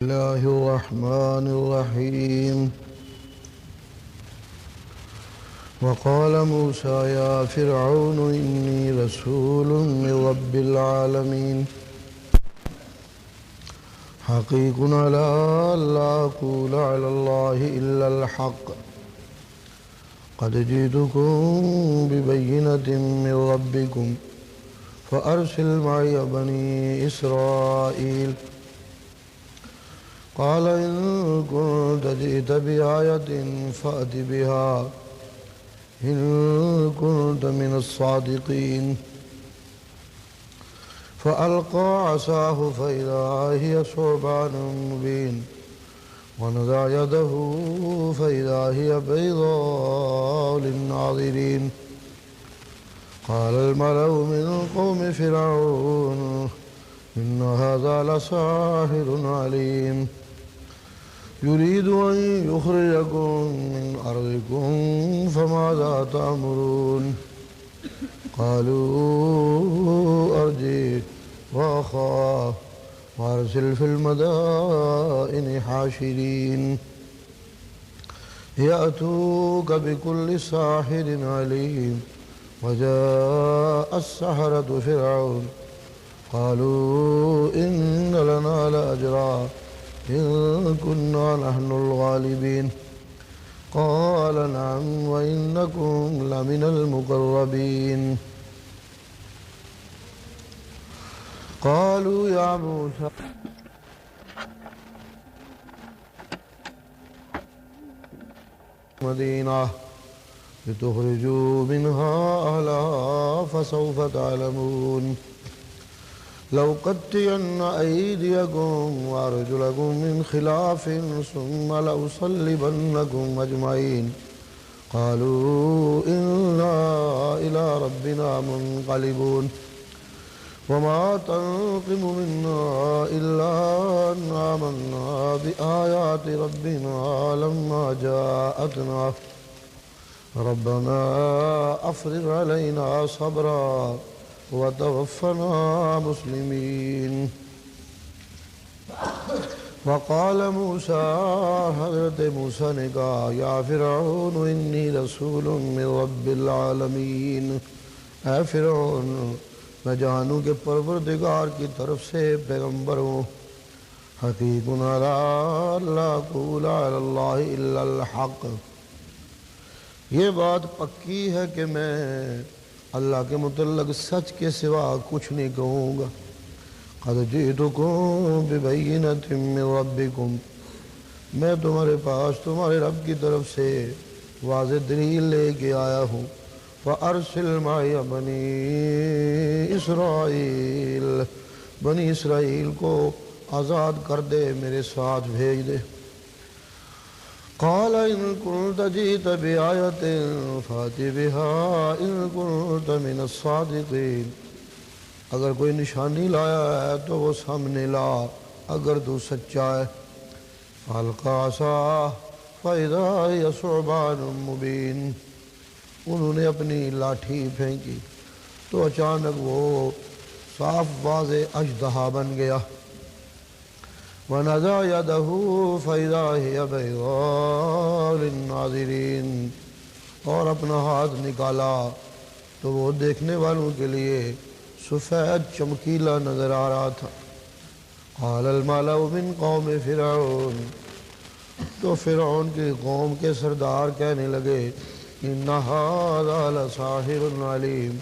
الله الرحمن الرحيم وقال موسى يا فرعون إني رسول من رب العالمين حقيق على ألا أقول على الله إلا الحق قد جئتكم ببينة من ربكم فأرسل معي بني إسرائيل قال إن كنت جئت بآية فأت بها إن كنت من الصادقين فألقى عصاه فإذا هي ثعبان مبين ونزع يده فإذا هي بيضاء للناظرين قال الملأ من قوم فرعون إن هذا لساحر عليم يريد أن يخرجكم من أرضكم فماذا تأمرون قالوا أرجه وأخاه وأرسل في المدائن حاشرين يأتوك بكل ساحر عليم وجاء السحرة فرعون قالوا إن لنا لأجرا إن كنا نحن الغالبين قال نعم وإنكم لمن المقربين قالوا يا موسى مدينة لتخرجوا منها أهلها فسوف تعلمون لأقطعن أيديكم وأرجلكم من خلاف ثم لأصلبنكم أجمعين قالوا إنا إلى ربنا منقلبون وما تنقم منا إلا أن آمنا بآيات ربنا لما جاءتنا ربنا أفرغ علينا صبرا وتوفنا مسلمين وقال موسى حضرت موسیٰ نے کہا یا فرعون انی رسول من رب العالمین اے فرعون میں جانوں کہ پروردگار کی طرف سے پیغمبر ہوں حقیق علی اللہ اقول علی اللہ الا الحق یہ بات پکی ہے کہ میں اللہ کے متعلق سچ کے سوا کچھ نہیں کہوں گا قد جئتکم ببینۃ من ربکم میں تمہارے پاس تمہارے رب کی طرف سے واضح دلیل لے کے آیا ہوں فارسل معی بنی اسرائیل بنی اسرائیل کو آزاد کر دے میرے ساتھ بھیج دے قال إن كنت جئت بآية فأت بها إن كنت من الصادقين اگر کوئی نشانی لایا ہے تو وہ سامنے لا اگر تو سچا ہے فألقى عصاه فإذا هي ثعبان مبين انہوں نے اپنی لاٹھی پھینکی تو اچانک وہ صاف واضح اژدہا بن گیا وَنَزَعَ يَدَهُ فَإِذَا هِيَ بَيْضَاءُ لِلنَّاظِرِينَ اور اپنا ہاتھ نکالا تو وہ دیکھنے والوں کے لیے سفید چمکیلا نظر آ رہا تھا قَالَ الْمَلَأُ مِنْ قَوْمِ فِرْعَوْنَ تو فرعون کی قوم کے سردار کہنے لگے إِنَّ هَذَا لَسَاحِرٌ عَلِيمٌ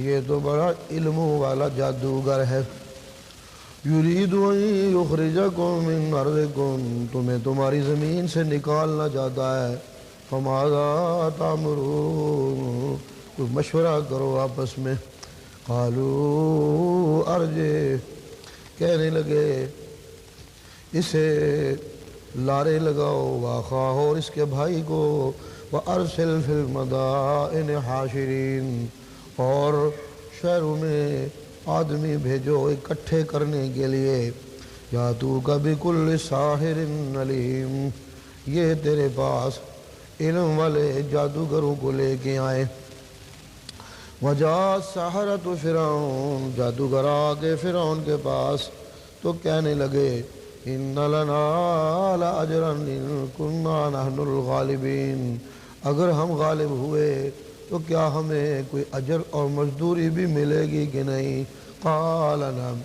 یہ تو بڑا علم والا جادوگر ہے یرید ان یخرجکم من ارضکم تمہیں تمہاری زمین سے نکالنا چاہتا ہے فماذا تأمرون کوئی مشورہ کرو آپس میں قالوا ارجع کہنے لگے اسے لارے لگاؤ واخاہ اور اس کے بھائی کو وارسل فی المدائن حاشرین اور شہروں میں آدمی بھیجو اکٹھے کرنے کے لیے یا تو کبھی کل ساحر علیم یہ تیرے پاس علم والے جادوگروں کو لے کے آئے وجاء السحرة فرعون جادوگر آ گئے فرعون کے پاس تو کہنے لگے ان لنا لاجرا ان كنا نحن الغالبین، اگر ہم غالب ہوئے تو کیا ہمیں کوئی اجر اور مزدوری بھی ملے گی کہ نہیں؟ قال نعم،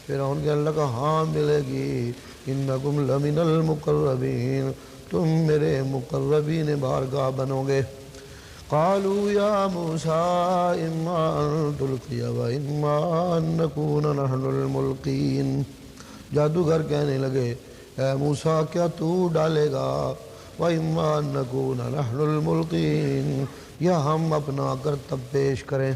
فرعون کہنے لگا ہاں ملے گی، انکم لمن المقربین، تم میرے مقربین بارگاہ بنو گے۔ قالوا یا موسیٰ اما ان تلقی و اما ان نکون نحن الملقین، جادوگر کہنے لگے اے موسیٰ کیا تو ڈالے گا، وَإِمَّا أَن نَّكُونَ نَحْنُ الْمُلْقِينَ، یا ہم اپنا کرتب پیش کریں۔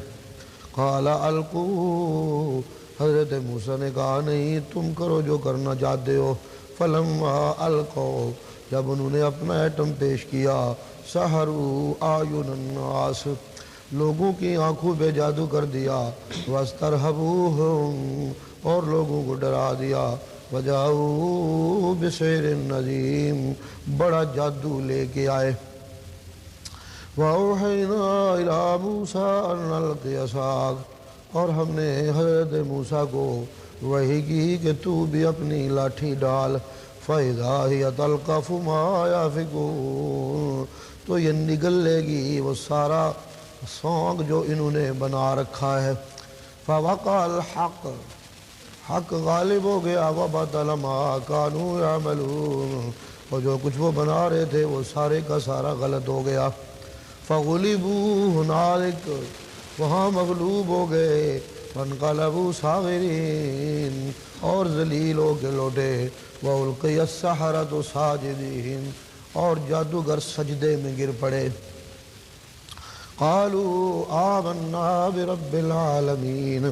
قَالَ أَلْقُوا، حضرت موسیٰ نے کہا نہیں تم کرو جو کرنا چاہتے ہو۔ فَلَمَّا أَلْقَوْا، جب انہوں نے اپنا ایٹم پیش کیا، سَحَرُوا أَعْيُنَ النَّاسِ، لوگوں کی آنکھوں پہ جادو کر دیا، وَاسْتَرْهَبُوهُمْ، اور لوگوں کو ڈرا دیا، وَجَاءُوا بِسِحْرٍ عَظِيمٍ، بڑا جادو لے کے آئے۔ وَأَوْحَيْنَا إِلَىٰ مُوسَىٰ أَنْ أَلْقِ عَصَاكَ، اور ہم نے حضرت موسیٰ کو وحی کی کہ تو بھی اپنی لاٹھی ڈال۔ فَإِذَا هِيَ تَلْقَفُ مَا يَأْفِكُونَ، تو یہ نگل لے گی وہ سارا سونگ جو انہوں نے بنا رکھا ہے۔ فَوَقَعَ الْحَقُّ، حق غالب ہو گیا، وَبَطَلَ مَا كَانُوا يَعْمَلُونَ، اور جو کچھ وہ بنا رہے تھے وہ سارے کا سارا غلط ہو گیا۔ فَغُلِبُوا هُنَالِكَ، وہاں مغلوب ہو گئے، وَانْقَلَبُوا صَاغِرِينَ، اور ذلیل ہو کے لوٹے۔ وَأُلْقِيَ السَّحَرَةُ سَاجِدِينَ، اور جادوگر سجدے میں گر پڑے۔ قَالُوا آمَنَّا بِرَبِّ الْعَالَمِينَ،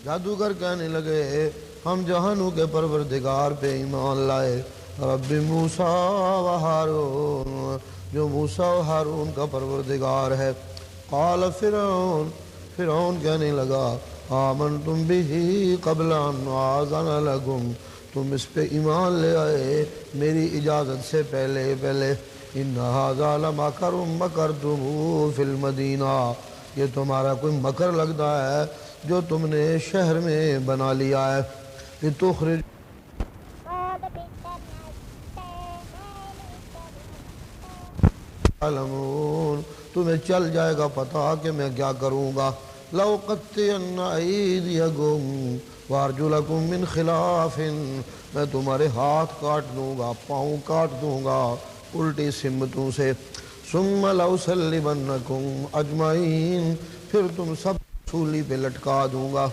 جادوگر کہنے لگے ہم جہانوں کے پروردگار پہ ایمان لائے، رب موسیٰ و ہارون، جو موسیٰ و ہارون کا پروردگار ہے۔ قال فرعون کہنے لگا آمنتم بہ قبل ان آذن لکم، تم اس پہ ایمان لے آئے میری اجازت سے پہلے۔ ان ھذا لمکر مکرتموہ فی المدینہ، یہ تمہارا کوئی مکر لگتا ہے جو تم نے شہر میں بنا لیا ہے۔ لتخرج، تمہیں چل جائے گا پتہ کہ میں کیا کروں گا۔ لَأُقَطِّعَنَّ أَيْدِيَكُمْ وَأَرْجُلَكُمْ مِنْ خِلَافٍ، میں تمہارے ہاتھ کاٹ دوں گا، پاؤں کاٹ دوں گا الٹی سمتوں سے۔ ثُمَّ لَأُصَلِّبَنَّكُمْ أَجْمَعِينَ، پھر تم سب سولی پہ لٹکا دوں گا۔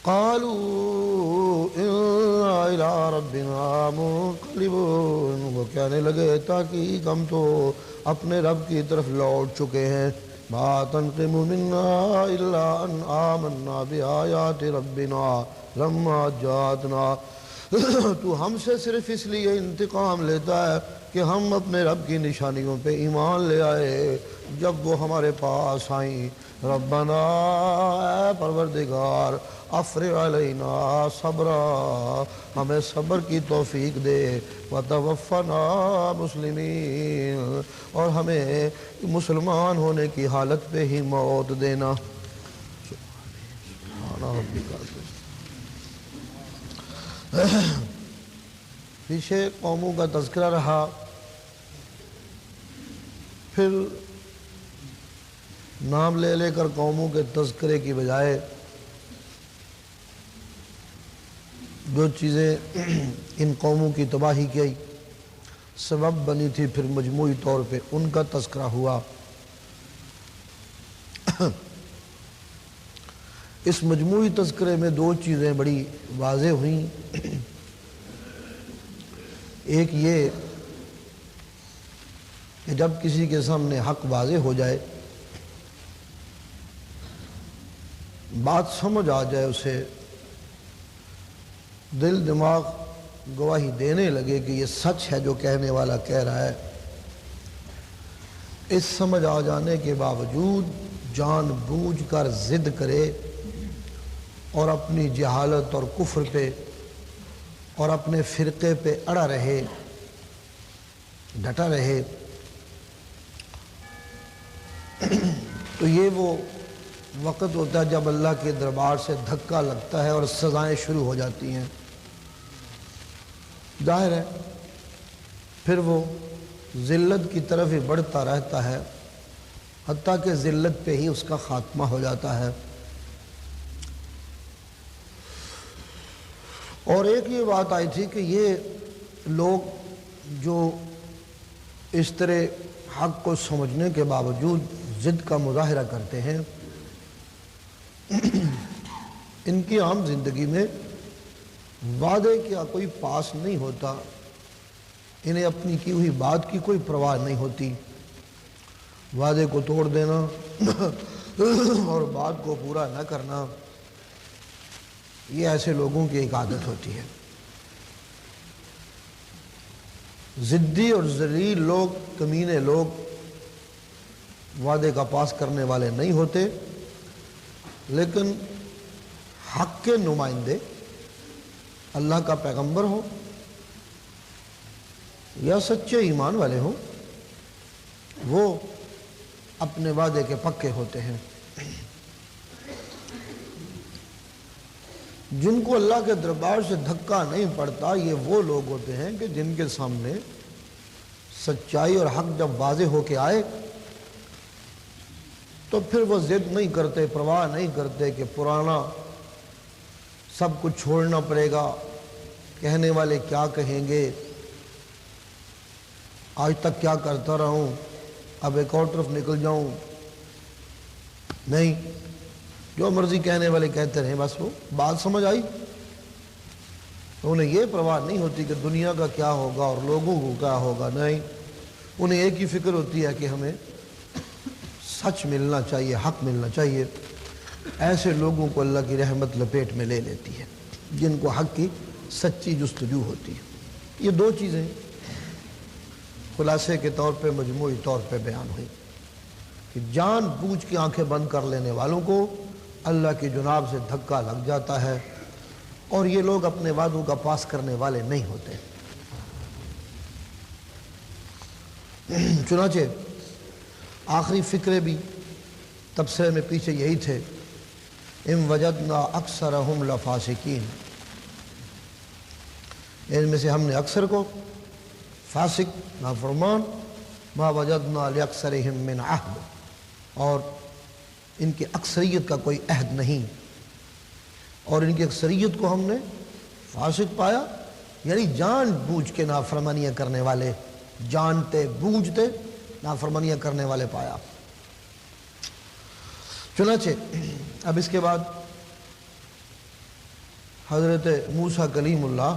قَالُوا إِنَّا إِلَىٰ رَبِّنَا مُنْقَلِبُونَ، وہ کہنے لگے تحقیق ہم تو اپنے رب کی طرف لوٹ چکے ہیں۔ مَا تَنْقِمُ مِنَّا إِلَّا أَنْ آمَنَّا بِآيَاتِ رَبِّنَا لَمَّا جَاءَتْنَا، تو ہم سے صرف اس لیے انتقام لیتا ہے کہ ہم اپنے رب کی نشانیوں پہ ایمان لے آئے جب وہ ہمارے پاس آئیں۔ ربنا، اے پروردگار، افرغ علینا صبرا، ہمیں صبر کی توفیق دے، وتوفنا مسلمین، اور ہمیں مسلمان ہونے کی حالت پہ ہی موت دینا۔ پیچھے قوموں کا تذکرہ رہا، پھر نام لے لے کر قوموں کے تذکرے کی بجائے جو چیزیں ان قوموں کی تباہی کی سبب بنی تھی، پھر مجموعی طور پہ ان کا تذکرہ ہوا۔ اس مجموعی تذکرے میں دو چیزیں بڑی واضح ہوئیں۔ ایک یہ کہ جب کسی کے سامنے حق واضح ہو جائے، بات سمجھ آ جائے، اسے دل دماغ گواہی دینے لگے کہ یہ سچ ہے جو کہنے والا کہہ رہا ہے، اس سمجھ آ جانے کے باوجود جان بوجھ کر ضد کرے اور اپنی جہالت اور کفر پہ اور اپنے فرقے پہ اڑا رہے، ڈٹا رہے، تو یہ وہ وقت ہوتا ہے جب اللہ کے دربار سے دھکا لگتا ہے اور سزائیں شروع ہو جاتی ہیں، ظاہر ہے پھر وہ ذلت کی طرف ہی بڑھتا رہتا ہے، حتیٰ کہ ذلت پہ ہی اس کا خاتمہ ہو جاتا ہے۔ اور ایک یہ بات آئی تھی کہ یہ لوگ جو اس طرح حق کو سمجھنے کے باوجود ضد کا مظاہرہ کرتے ہیں، ان کی عام زندگی میں وعدے کا کوئی پاس نہیں ہوتا، انہیں اپنی کی ہوئی بات کی کوئی پرواہ نہیں ہوتی، وعدے کو توڑ دینا اور بات کو پورا نہ کرنا، یہ ایسے لوگوں کی ایک عادت ہوتی ہے۔ ضدی اور ذلیل لوگ، کمینے لوگ وعدے کا پاس کرنے والے نہیں ہوتے، لیکن حق کے نمائندے، اللہ کا پیغمبر ہو یا سچے ایمان والے ہوں، وہ اپنے وعدے کے پکے ہوتے ہیں۔ جن کو اللہ کے دربار سے دھکا نہیں پڑتا، یہ وہ لوگ ہوتے ہیں کہ جن کے سامنے سچائی اور حق جب واضح ہو کے آئے تو پھر وہ ضد نہیں کرتے، پرواہ نہیں کرتے کہ پرانا سب کچھ چھوڑنا پڑے گا، کہنے والے کیا کہیں گے، آج تک کیا کرتا رہا ہوں، اب ایک اور طرف نکل جاؤں، نہیں، جو مرضی کہنے والے کہتے رہیں، بس وہ بات سمجھ آئی تو انہیں یہ پرواہ نہیں ہوتی کہ دنیا کا کیا ہوگا اور لوگوں کو کیا ہوگا، نہیں، انہیں ایک ہی فکر ہوتی ہے کہ ہمیں سچ ملنا چاہیے، حق ملنا چاہیے۔ ایسے لوگوں کو اللہ کی رحمت لپیٹ میں لے لیتی ہے، جن کو حق کی سچی جستجو ہوتی ہے۔ یہ دو چیزیں خلاصے کے طور پہ مجموعی طور پہ بیان ہوئی کہ جان بوجھ کے آنکھیں بند کر لینے والوں کو اللہ کی جناب سے دھکا لگ جاتا ہے، اور یہ لوگ اپنے وعدوں کا پاس کرنے والے نہیں ہوتے۔ چنانچہ آخری فکرے بھی تبصرے میں پیچھے یہی تھے، ام وجدنا اکثرہم لفاسقین، ان میں سے ہم نے اکثر کو فاسق، نافرمان، ما وجدنا لاکثرہم من عہد، اور ان کی اکثریت کا کوئی عہد نہیں، اور ان کی اکثریت کو ہم نے فاسق پایا، یعنی جان بوجھ کے نافرمانیاں کرنے والے، جانتے بوجھتے نافرمانیاں کرنے والے پایا۔ چنانچہ اب اس کے بعد حضرت موسیٰ کلیم اللہ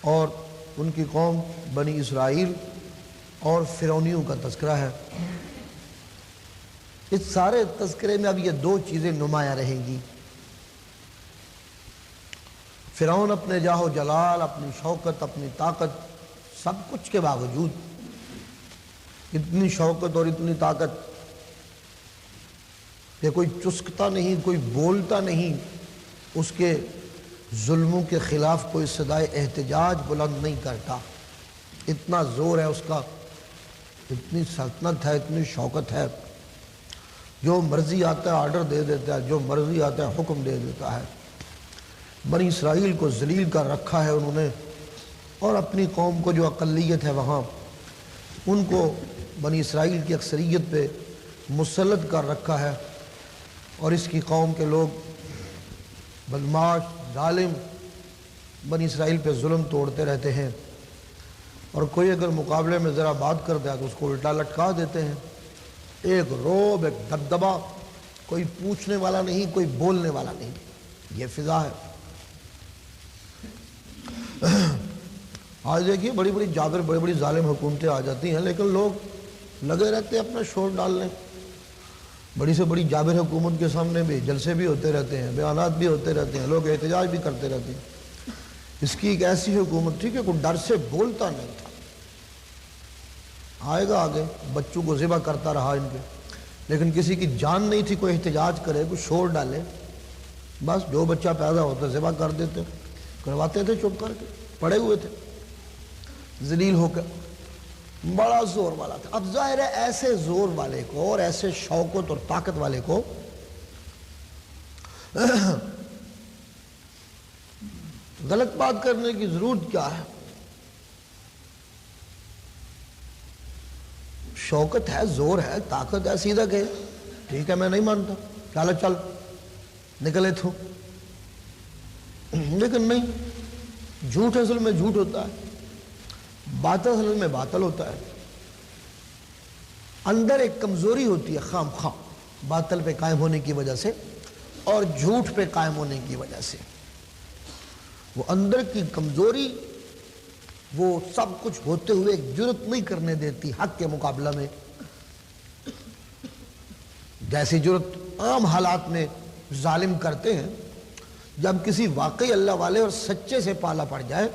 اور ان کی قوم بنی اسرائیل اور فرعونیوں کا تذکرہ ہے۔ اس سارے تذکرے میں اب یہ دو چیزیں نمایاں رہیں گی۔ فرعون اپنے جاہ و جلال، اپنی شوکت، اپنی طاقت، سب کچھ کے باوجود، اتنی شوکت اور اتنی طاقت کہ کوئی چسکتا نہیں، کوئی بولتا نہیں، اس کے ظلموں کے خلاف کوئی صدائے احتجاج بلند نہیں کرتا، اتنا زور ہے اس کا، اتنی سلطنت ہے، اتنی شوکت ہے، جو مرضی آتا ہے آرڈر دے دیتا ہے، جو مرضی آتا ہے حکم دے دیتا ہے۔ بنی اسرائیل کو ذلیل کر رکھا ہے انہوں نے، اور اپنی قوم کو جو اقلیت ہے وہاں، ان کو بنی اسرائیل کی اکثریت پہ مسلط کر رکھا ہے، اور اس کی قوم کے لوگ بدماش، ظالم، بنی اسرائیل پہ ظلم توڑتے رہتے ہیں، اور کوئی اگر مقابلے میں ذرا بات کر دیا تو اس کو الٹا لٹکا دیتے ہیں۔ ایک روب، ایک دبدبا، کوئی پوچھنے والا نہیں، کوئی بولنے والا نہیں، یہ فضا ہے۔ آج دیکھیے بڑی بڑی جابر، بڑی بڑی ظالم حکومتیں آ جاتی ہیں، لیکن لوگ لگے رہتے ہیں اپنا شور ڈالنے۔ بڑی سے بڑی جابر حکومت کے سامنے بھی جلسے بھی ہوتے رہتے ہیں، بیانات بھی ہوتے رہتے ہیں، لوگ احتجاج بھی کرتے رہتے ہیں۔ اس کی ایک ایسی حکومت تھی کہ کوئی ڈر سے بولتا نہیں تھا، آئے گا آگے، بچوں کو ذبح کرتا رہا ان کے، لیکن کسی کی جان نہیں تھی کوئی احتجاج کرے، کوئی شور ڈالے، بس جو بچہ پیدا ہوتا ذبح کر دیتے، کرواتے تھے چپ کر کے، پڑے ہوئے تھے ذلیل ہو کر، بڑا زور والا تھا۔ اب ظاہر ہے ایسے زور والے کو اور ایسے شوکت اور طاقت والے کو غلط بات کرنے کی ضرورت کیا ہے؟ شوکت ہے، زور ہے، طاقت ہے، سیدھا کہ ٹھیک ہے میں نہیں مانتا، چل نکلے تھو. لیکن نہیں، جھوٹ اصل میں جھوٹ ہوتا ہے، باطل اصل میں باطل ہوتا ہے. اندر ایک کمزوری ہوتی ہے خام خواہ باطل پہ قائم ہونے کی وجہ سے اور جھوٹ پہ قائم ہونے کی وجہ سے. وہ اندر کی کمزوری وہ سب کچھ ہوتے ہوئے ایک جرت نہیں کرنے دیتی حق کے مقابلہ میں، جیسی جرت عام حالات میں ظالم کرتے ہیں. جب کسی واقعی اللہ والے اور سچے سے پالا پڑ جائے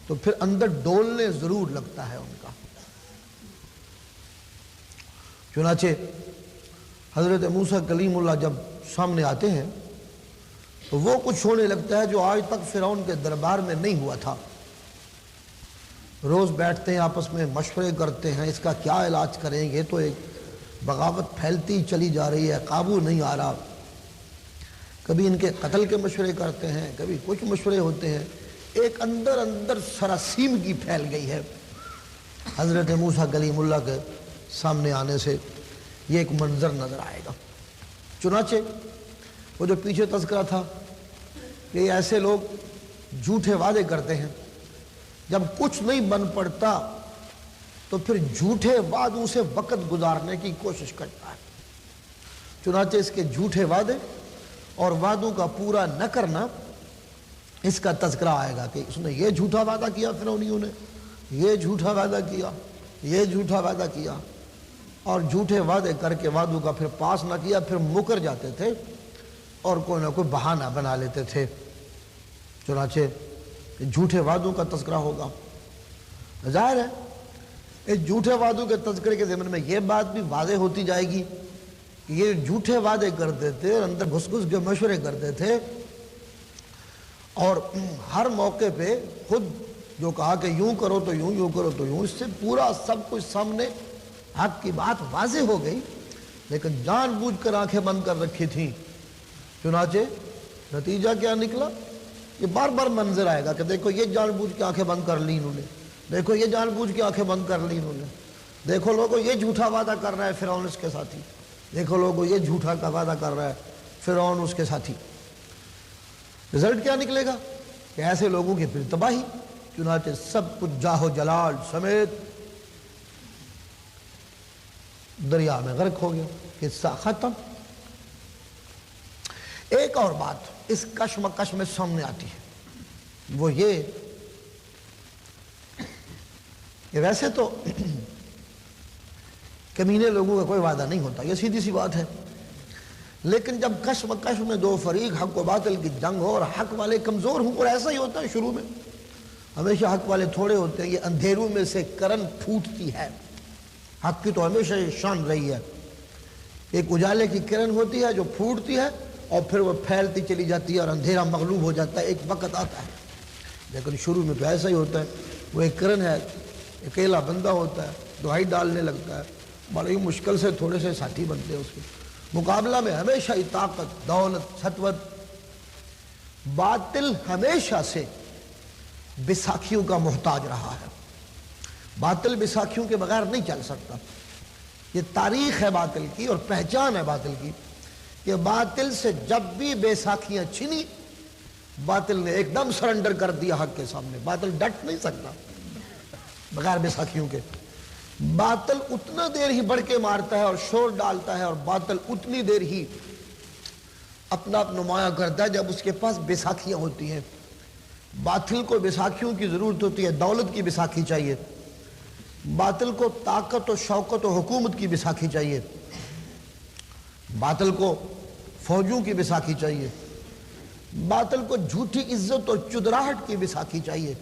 تو پھر اندر ڈولنے ضرور لگتا ہے ان کا. چنانچہ حضرت موسیٰ کلیم اللہ جب سامنے آتے ہیں تو وہ کچھ ہونے لگتا ہے جو آج تک فرعون کے دربار میں نہیں ہوا تھا. روز بیٹھتے ہیں آپس میں مشورے کرتے ہیں اس کا کیا علاج کریں، یہ تو ایک بغاوت پھیلتی چلی جا رہی ہے، قابو نہیں آ رہا. کبھی ان کے قتل کے مشورے کرتے ہیں، کبھی کچھ مشورے ہوتے ہیں. ایک اندر سراسیمگی پھیل گئی ہے. حضرت موسیٰ کلیم اللہ کے سامنے آنے سے یہ ایک منظر نظر آئے گا. چنانچہ وہ جو پیچھے تذکرہ تھا کہ یہ ایسے لوگ جھوٹے وعدے کرتے ہیں، جب کچھ نہیں بن پڑتا تو پھر جھوٹے وعدوں سے وقت گزارنے کی کوشش کرتا ہے. چنانچہ اس کے جھوٹے وعدے اور وعدوں کا پورا نہ کرنا، اس کا تذکرہ آئے گا کہ اس نے یہ جھوٹا وعدہ کیا، فرعونیوں نے یہ جھوٹا وعدہ کیا، یہ جھوٹا وعدہ کیا، اور جھوٹے وعدے کر کے وعدوں کا پھر پاس نہ کیا، پھر مکر جاتے تھے اور کوئی نہ کوئی بہانہ بنا لیتے تھے. چنانچہ جھوٹے وعدوں کا تذکرہ ہوگا. ظاہر ہے اس جھوٹے وعدوں کے تذکرے کے ضمن میں یہ بات بھی واضح ہوتی جائے گی کہ یہ جھوٹے وعدے کرتے تھے اور اندر گھس گھس کے مشورے کرتے تھے، اور ہر موقع پہ خود جو کہا کہ یوں کرو تو یوں، یوں کرو تو یوں، اس سے پورا سب کچھ سامنے حق کی بات واضح ہو گئی، لیکن جان بوجھ کر آنکھیں بند کر رکھی تھیں. چنانچہ نتیجہ کیا نکلا؟ یہ بار بار منظر آئے گا کہ دیکھو یہ جان بوجھ کے آنکھیں بند کر لی انہوں نے، دیکھو یہ جان بوجھ کے آنکھیں بند کر لی انہوں نے، دیکھو لوگوں یہ جھوٹا وعدہ کر رہا ہے فرعون اس کے ساتھی، دیکھو لوگوں یہ جھوٹا کا وعدہ کر رہا ہے فرعون اس کے ساتھی. رزلٹ کیا نکلے گا کہ ایسے لوگوں کی پھر تباہی. چنانچہ سب کچھ جاہ و جلال سمیت دریا میں غرق ہو گیا. قصہ ختم. ایک اور بات اس کشمکش میں سامنے آتی ہے، وہ یہ کہ ویسے تو کمینے لوگوں کا کوئی وعدہ نہیں ہوتا، یہ سیدھی سی بات ہے، لیکن جب کشمکش میں دو فریق حق و باطل کی جنگ ہو اور حق والے کمزور ہوں، اور ایسا ہی ہوتا ہے شروع میں ہمیشہ حق والے تھوڑے ہوتے ہیں، یہ اندھیروں میں سے کرن پھوٹتی ہے. حق کی تو ہمیشہ یہ شان رہی ہے، ایک اجالے کی کرن ہوتی ہے جو پھوٹتی ہے اور پھر وہ پھیلتی چلی جاتی ہے اور اندھیرا مغلوب ہو جاتا ہے، ایک وقت آتا ہے. لیکن شروع میں تو ایسا ہی ہوتا ہے، وہ ایک کرن ہے، اکیلا بندہ ہوتا ہے، دہائی ڈالنے لگتا ہے، بڑی مشکل سے تھوڑے سے ساتھی بنتے ہیں اس کے مقابلہ میں. ہمیشہ ہی طاقت، دولت، سطوت. باطل ہمیشہ سے بیساکھیوں کا محتاج رہا ہے. باطل بیساکھیوں کے بغیر نہیں چل سکتا. یہ تاریخ ہے باطل کی اور پہچان ہے باطل کی کہ باطل سے جب بھی بیساکھیاں چھنی، باطل نے ایک دم سرنڈر کر دیا حق کے سامنے. باطل ڈٹ نہیں سکتا بغیر بیساکھیوں کے. باطل اتنا دیر ہی بڑھ کے مارتا ہے اور شور ڈالتا ہے، اور باطل اتنی دیر ہی اپنا نمایاں کرتا ہے جب اس کے پاس بیساکھیاں ہوتی ہیں. باطل کو بیساکھیوں کی ضرورت ہوتی ہے، دولت کی بیساکھی چاہیے. باطل کو طاقت و شوکت و حکومت کی بیساکھی چاہیے. باطل کو فوجوں کی بیساکھی چاہیے. باطل کو جھوٹی عزت اور چدراہٹ کی بیساکھی چاہیے.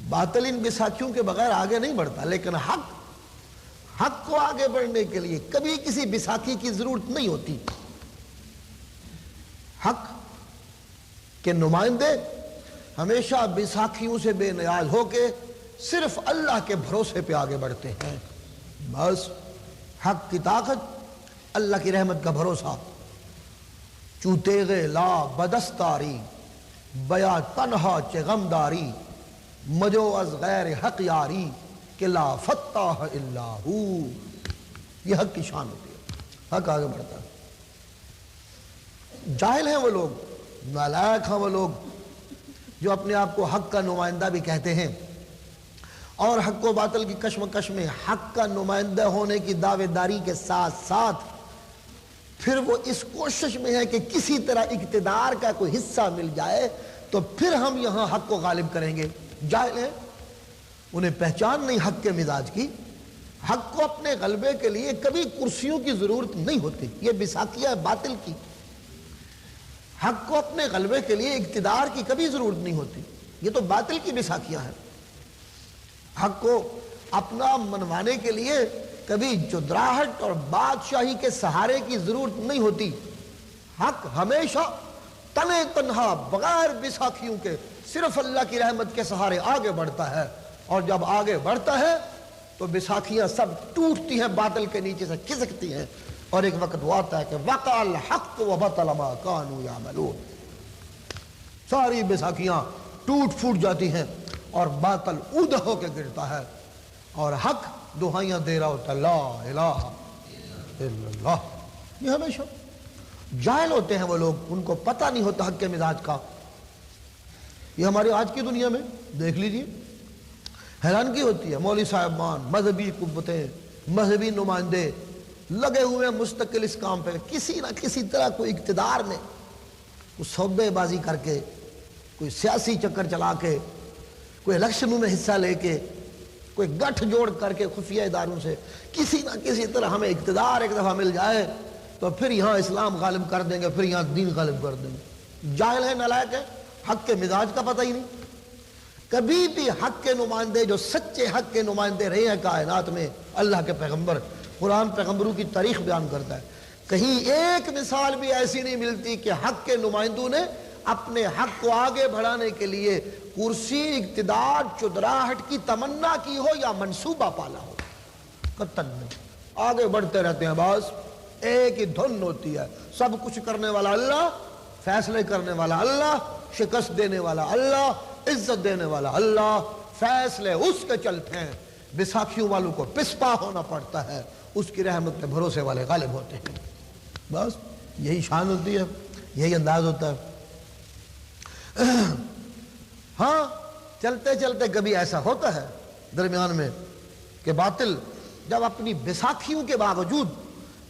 باطل ان بیساکھیوں کے بغیر آگے نہیں بڑھتا، لیکن حق کو آگے بڑھنے کے لیے کبھی کسی بیساکھی کی ضرورت نہیں ہوتی. حق کے نمائندے ہمیشہ بیساکھیوں سے بے نیاز ہو کے صرف اللہ کے بھروسے پہ آگے بڑھتے ہیں. بس حق کی طاقت، اللہ کی رحمت کا بھروسہ. چوتے گے لا بدستاری بیا تنہا چغمداری مجو از غیر حق یاری کہ لا فتح الا ہو. یہ حق کی شان ہوتی ہے، حق آگے بڑھتا ہے. جاہل ہیں وہ لوگ، نالائق ہیں وہ لوگ جو اپنے آپ کو حق کا نمائندہ بھی کہتے ہیں، اور حق و باطل کی کشمکش میں حق کا نمائندہ ہونے کی دعوے داری کے ساتھ ساتھ پھر وہ اس کوشش میں ہے کہ کسی طرح اقتدار کا کوئی حصہ مل جائے تو پھر ہم یہاں حق کو غالب کریں گے. جاہل ہیں، انہیں پہچان نہیں حق کے مزاج کی. حق کو اپنے غلبے کے لیے کبھی کرسیوں کی ضرورت نہیں ہوتی، یہ بیساکھیہ ہے باطل کی. حق کو اپنے غلبے کے لیے اقتدار کی کبھی ضرورت نہیں ہوتی، یہ تو باطل کی بیساکھیہ ہے. حق کو اپنا منوانے کے لیے کبھی چودراہٹ اور بادشاہی کے سہارے کی ضرورت نہیں ہوتی. حق ہمیشہ تنے تنہا بغیر بیساکھیوں کے صرف اللہ کی رحمت کے سہارے آگے بڑھتا ہے، اور جب آگے بڑھتا ہے تو بیساکھیاں سب ٹوٹتی ہیں، باطل کے نیچے سے کھسکتی ہیں، اور ایک وقت وہ آتا ہے کہ وقع الحق وبطل ما كانوا يعملون. ساری بیساکھیاں ٹوٹ پھوٹ جاتی ہیں اور باطل اودہ ہو کے گرتا ہے، اور حق دہائیاں دے رہا ہوتا ہے لا الہ الا اللہ. یہ ہمیشہ جاہل ہوتے ہیں وہ لوگ، ان کو پتہ نہیں ہوتا حق کے مزاج کا. یہ ہماری آج کی دنیا میں دیکھ لیجئے، حیرانگی ہوتی ہے. مولوی صاحبان، مذہبی قوتیں، مذہبی نمائندے لگے ہوئے ہیں مستقل اس کام پہ، کسی نہ کسی طرح کوئی اقتدار میں کوئی سودے بازی کر کے، کوئی سیاسی چکر چلا کے، کوئی الیکشنوں میں حصہ لے کے، کوئی گٹھ جوڑ کر کے خفیہ اداروں سے کسی نہ کسی طرح ہمیں اقتدار ایک دفعہ مل جائے تو پھر یہاں اسلام غالب کر دیں گے، پھر یہاں دین غالب کر دیں گے. جاہل ہے، نالائق ہے، حق کے مزاج کا پتہ ہی نہیں. کبھی بھی حق کے نمائندے جو سچے حق کے نمائندے رہے ہیں کائنات میں، اللہ کے پیغمبر، قرآن پیغمبروں کی تاریخ بیان کرتا ہے، کہیں ایک مثال بھی ایسی نہیں ملتی کہ حق کے نمائندوں نے اپنے حق کو آگے بڑھانے کے لیے کرسی، اقتدار، چودراہٹ کی تمنا کی ہو یا منصوبہ پالا ہو. قطعاً نہیں، آگے بڑھتے رہتے ہیں. بس ایک ہی دھن ہوتی ہے، سب کچھ کرنے والا اللہ، فیصلے کرنے والا اللہ، شکست دینے والا اللہ، عزت دینے والا اللہ. فیصلے اس کے چلتے ہیں، بیساکھیوں والوں کو پسپا ہونا پڑتا ہے، اس کی رحمت پہ بھروسے والے غالب ہوتے ہیں. بس یہی شان ہوتی ہے، یہی انداز ہوتا ہے. ہاں چلتے چلتے کبھی ایسا ہوتا ہے درمیان میں کہ باطل جب اپنی بیساکھیوں کے باوجود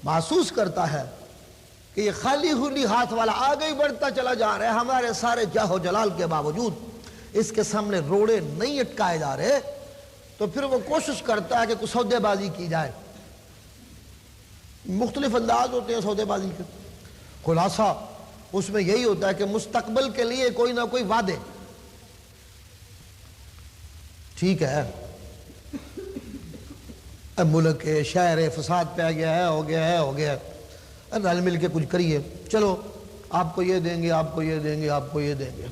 محسوس کرتا ہے کہ یہ خالی خالی ہاتھ والا آگے ہی بڑھتا چلا جا رہا ہے، ہمارے سارے جاہ و جلال کے باوجود اس کے سامنے روڑے نہیں اٹکائے جا رہے، تو پھر وہ کوشش کرتا ہے کہ کچھ سودے بازی کی جائے. مختلف انداز ہوتے ہیں سودے بازی کے. خلاصہ اس میں یہی ہوتا ہے کہ مستقبل کے لیے کوئی نہ کوئی وعدے. ٹھیک ہے، اب ملک ہے، شہر ہے، فساد پہ گیا ہے، ہو گیا ہے، رل مل کے کچھ کریے، چلو آپ کو یہ دیں گے، آپ کو یہ دیں گے، آپ کو یہ دیں گے.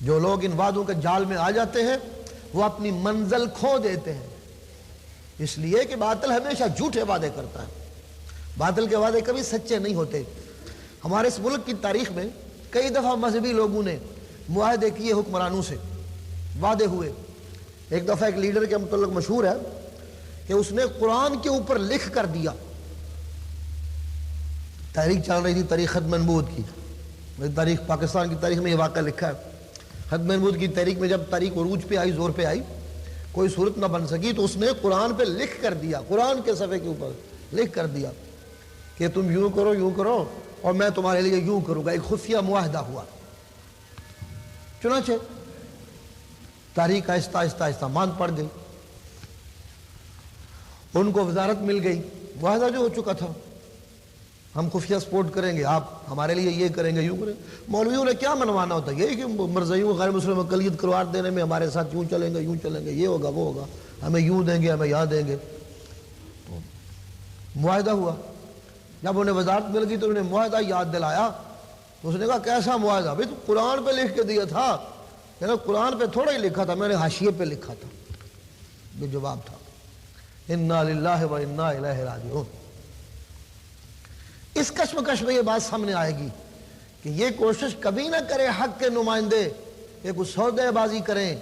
جو لوگ ان وعدوں کے جال میں آ جاتے ہیں وہ اپنی منزل کھو دیتے ہیں، اس لیے کہ باطل ہمیشہ جھوٹے وعدے کرتا ہے. باطل کے وعدے کبھی سچے نہیں ہوتے. ہمارے اس ملک کی تاریخ میں کئی دفعہ مذہبی لوگوں نے معاہدے کیے حکمرانوں سے، وعدے ہوئے. ایک دفعہ ایک لیڈر کے متعلق مشہور ہے کہ اس نے قرآن کے اوپر لکھ کر دیا. تاریخ چل رہی تھی، تاریخ ختم نبوت کی، تاریخ پاکستان کی تاریخ میں یہ واقعہ لکھا ہے. ختم نبوت کی تاریخ میں جب تاریخ عروج پہ آئی، زور پہ آئی، کوئی صورت نہ بن سکی، تو اس نے قرآن پہ لکھ کر دیا، قرآن کے صفحے کے اوپر لکھ کر دیا کہ تم یوں کرو اور میں تمہارے لیے یوں کروں گا. ایک خفیہ معاہدہ ہوا. چنانچہ تاریخ آہستہ آہستہ مان پڑ گئی، ان کو وزارت مل گئی، معاہدہ جو ہو چکا تھا، ہم خفیہ سپورٹ کریں گے، آپ ہمارے لیے یہ کریں گے، یوں کریں. مولویوں نے کیا منوانا ہوتا ہے، یہ کہ مرزائیوں غیر مسلم اقلیت قرار دینے میں ہمارے ساتھ یوں چلیں گے، یہ ہوگا وہ ہوگا، ہمیں یوں دیں گے، ہمیں یہاں دیں گے. تو معاہدہ ہوا. جب انہیں وزارت مل گئی تو انہیں معاہدہ یاد دلایا، تو اس نے کہا کیسا معاہدہ؟ بھائی تو قرآن پہ لکھ کے دیا تھا. قرآن پہ تھوڑا ہی لکھا تھا، میں نے حاشیے پہ لکھا تھا. یہ جواب تھا، انا للہ و انا الیہ راجعون. اس کشمکش میں یہ بات سامنے آئے گی کہ یہ کوشش کبھی نہ کرے حق کے نمائندے کہ کچھ سودے بازی کریں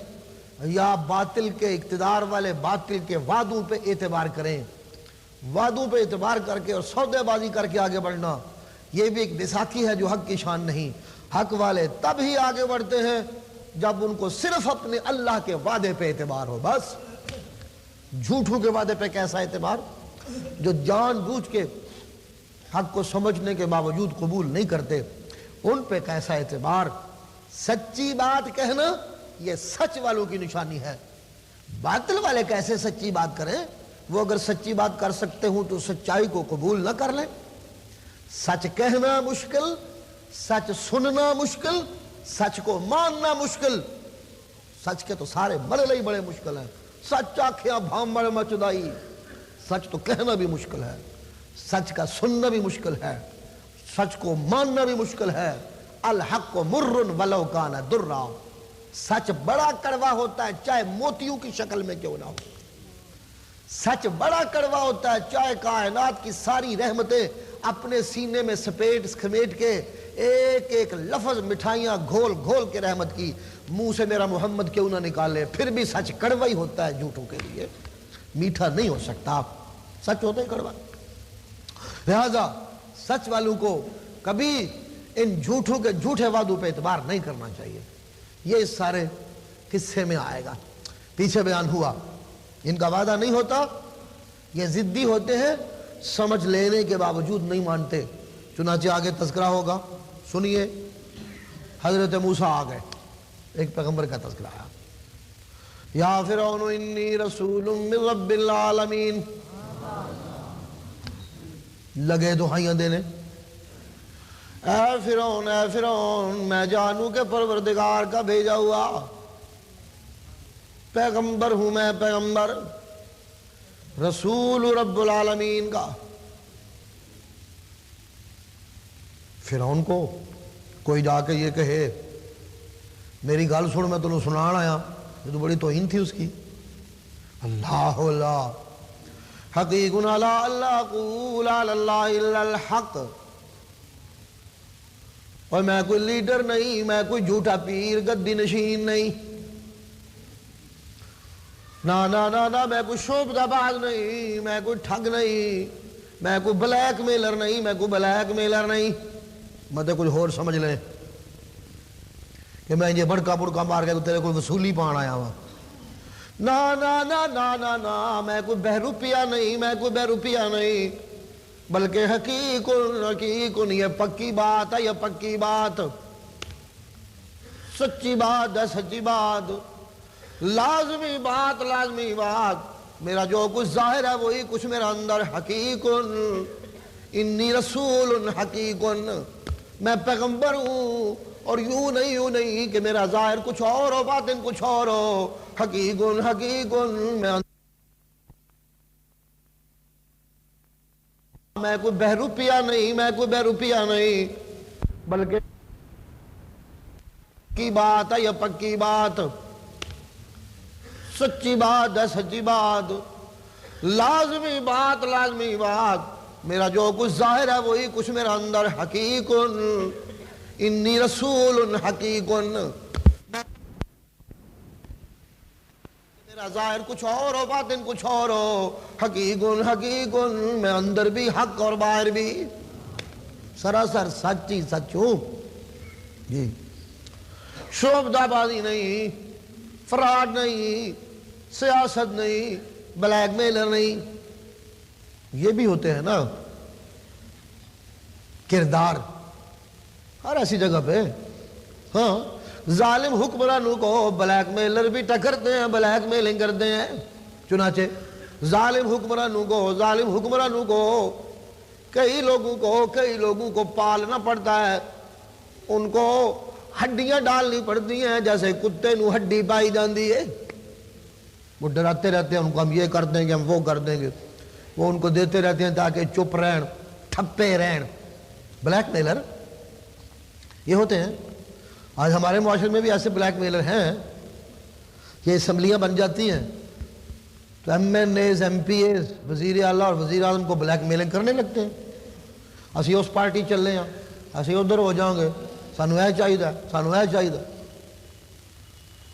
یا باطل کے اقتدار والے باطل کے وعدوں پہ اعتبار کریں، وعدوں پہ اعتبار کر کے اور سودے بازی کر کے آگے بڑھنا یہ بھی ایک بیساکھی ہے جو حق کی شان نہیں۔ حق والے تب ہی آگے بڑھتے ہیں جب ان کو صرف اپنے اللہ کے وعدے پہ اعتبار ہو، بس۔ جھوٹوں کے وعدے پہ کیسا اعتبار؟ جو جان بوجھ کے حق کو سمجھنے کے باوجود قبول نہیں کرتے ان پہ کیسا اعتبار؟ سچی بات کہنا یہ سچ والوں کی نشانی ہے۔ باطل والے کیسے سچی بات کریں؟ وہ اگر سچی بات کر سکتے ہوں تو سچائی کو قبول نہ کر لیں۔ سچ کہنا مشکل، سچ سننا مشکل، سچ کو ماننا مشکل۔ سچ کے تو سارے مرلے ہی بڑے مشکل ہیں۔ سچ آکھیاں بھامڑ مچدائی، سچ تو کہنا بھی مشکل ہے، سچ کا سننا بھی مشکل ہے، سچ کو ماننا بھی مشکل ہے۔ الحق مر ولو کان درا، سچ بڑا کڑوا ہوتا ہے چاہے موتیوں کی شکل میں کیوں نہ ہو۔ سچ بڑا کڑوا ہوتا ہے چاہے کائنات کی ساری رحمتیں اپنے سینے میں سمیٹ کے ایک ایک لفظ مٹھائیاں گھول گھول کے رحمت کی منہ سے میرا محمد کیوں نہ نکالے، پھر بھی سچ کڑوا ہی ہوتا ہے جھوٹوں کے لیے، میٹھا نہیں ہو سکتا، سچ ہوتا ہے کڑوا۔ لہذا سچ والوں کو کبھی ان جھوٹوں کے جھوٹے وعدوں پہ اعتبار نہیں کرنا چاہیے۔ یہ اس سارے قصے میں آئے گا۔ پیچھے بیان ہوا ان کا وعدہ نہیں ہوتا، یہ ضدی ہوتے ہیں، سمجھ لینے کے باوجود نہیں مانتے۔ چنانچہ آگے تذکرہ ہوگا، سنیے۔ حضرت موسیٰ آ گئے، ایک پیغمبر کا تذکرہ ہے۔ یا فرعون انی رسول من رب العالمین، لگے دہائیاں دینے، اے فرعون میں جانوں کہ پروردگار کا بھیجا ہوا پیغمبر ہوں، میں پیغمبر رسول رب العالمین کا۔ فرعون کو کوئی جا کے یہ کہے میری گل سن میں تنوں سنان آیا، یہ تو بڑی توہین تھی اس کی۔ اللہ اللہ حقیق علی اللہ قول علی اللہ الا الحق، اور میں کوئی لیڈر نہیں، میں کوئی جھوٹا پیر گدی نشین نہیں، نہ میں کوئی شعبدہ باز نہیں، میں کوئی ٹھگ نہیں، میں کوئی بلیک میلر نہیں، میں کوئی بلیک میلر نہیں۔ مطلب کچھ اور سمجھ لیں کہ میں یہ بڑکا بڑکا مار کے تیرے کوئی وصولی پان آیا ہوا۔ نہ میں کوئی بہروپیہ نہیں، میں کوئی بہروپیہ نہیں، بلکہ حقیق یہ پکی بات ہے، یہ پکی بات، سچی بات ہے، سچی بات، لازمی بات، لازمی بات۔ میرا جو کچھ ظاہر ہے وہی کچھ میرا اندر حقیق، انی رسول حقیق، میں پیغمبر ہوں، اور یوں نہیں کہ میرا ظاہر کچھ اور ہو باطن کچھ اور ہو، حقیق میں کوئی بہروپیہ نہیں، میں کوئی بہروپیہ نہیں، بلکہ کی بات ہے، یہ پکی بات، سچی بات ہے، سچی بات، لازمی بات، لازمی بات۔ میرا جو کچھ ظاہر ہے وہی کچھ میرا اندر حقیق، انی رسول حقیق، میرا ظاہر کچھ اور ہو باطن کچھ اور ہو، حقیق میں اندر بھی حق اور باہر بھی سراسر سچ ہی سچ ہوں جی۔ شعبدہ بازی نہیں، فراڈ نہیں، سیاست نہیں، بلیک میلر نہیں۔ یہ بھی ہوتے ہیں نا کردار ہر ایسی جگہ پہ۔ ہاں ظالم حکمرانوں کو بلیک میلر بھی ٹکرتے ہیں، بلیک میلنگ کرتے ہیں۔ چنانچہ ظالم حکمرانوں کو کئی لوگوں کو پالنا پڑتا ہے، ان کو ہڈیاں ڈالنی پڑتی ہیں، جیسے کتے نو ہڈی پائی جاندی ہے۔ وہ ڈراتے رہتے ہیں ان کو، ہم یہ کر دیں گے، ہم وہ کر دیں گے، وہ ان کو دیتے رہتے ہیں تاکہ چپ رہن، ٹھپے رہن۔ بلیک میلر یہ ہوتے ہیں۔ آج ہمارے معاشرے میں بھی ایسے بلیک میلر ہیں، یہ اسمبلیاں بن جاتی ہیں تو MNAs, MPAs, وزیر اعلیٰ اور وزیر اعظم کو بلیک میلنگ کرنے لگتے ہیں۔ اسی اس پارٹی چلے ہیں، اسی ادھر ہو جاؤں گے، سانو اے چاہیے، سانو اے چاہیے۔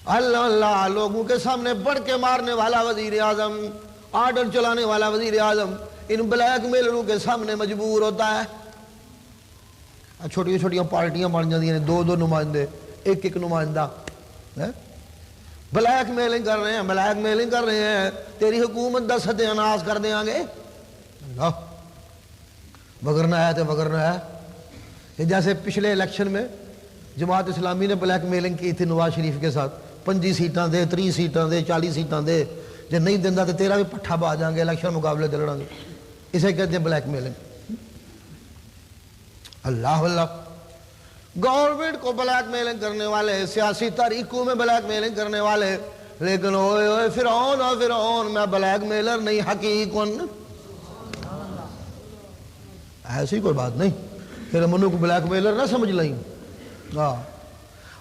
اللہ اللہ، لوگوں کے سامنے بڑھ کے مارنے والا وزیر اعظم، آرڈر چلانے والا وزیر اعظم ان بلیک میلروں کے سامنے مجبور ہوتا ہے۔ چھوٹی چھوٹی پارٹیاں بن جاتی ہیں، دو دو نمائندے، ایک ایک نمائندہ، بلیک میلنگ کر رہے ہیں، بلیک میلنگ کر رہے ہیں، تیری حکومت دا ستیہ ناش کر دیں گے۔ اللہ، وگرنا ہے تو وگرنا ہے۔ یہ جیسے پچھلے الیکشن میں جماعت اسلامی نے بلیک میلنگ کی تھی نواز شریف کے ساتھ، 25 سیٹاں دے، 30 سیٹاں دے، 40 سیٹاں دے، جب نہیں دینا تو تیرا بھی پٹھا با جائیں گے، الیکشن مقابلے دے لڑیں گے۔ اسے کہتے ہیں بلیک میلنگ۔ اللہ اللہ، گورنمنٹ کو بلیک میلنگ کرنے والے، سیاسی تحریکوں میں بلیک میلنگ کرنے والے، لیکن اوئے اوئے فرعون اور فرعون، میں بلیک میلر نہیں، حقیقن ایسی کوئی بات نہیں، پھر منو کو بلیک میلر نہ سمجھ لیں۔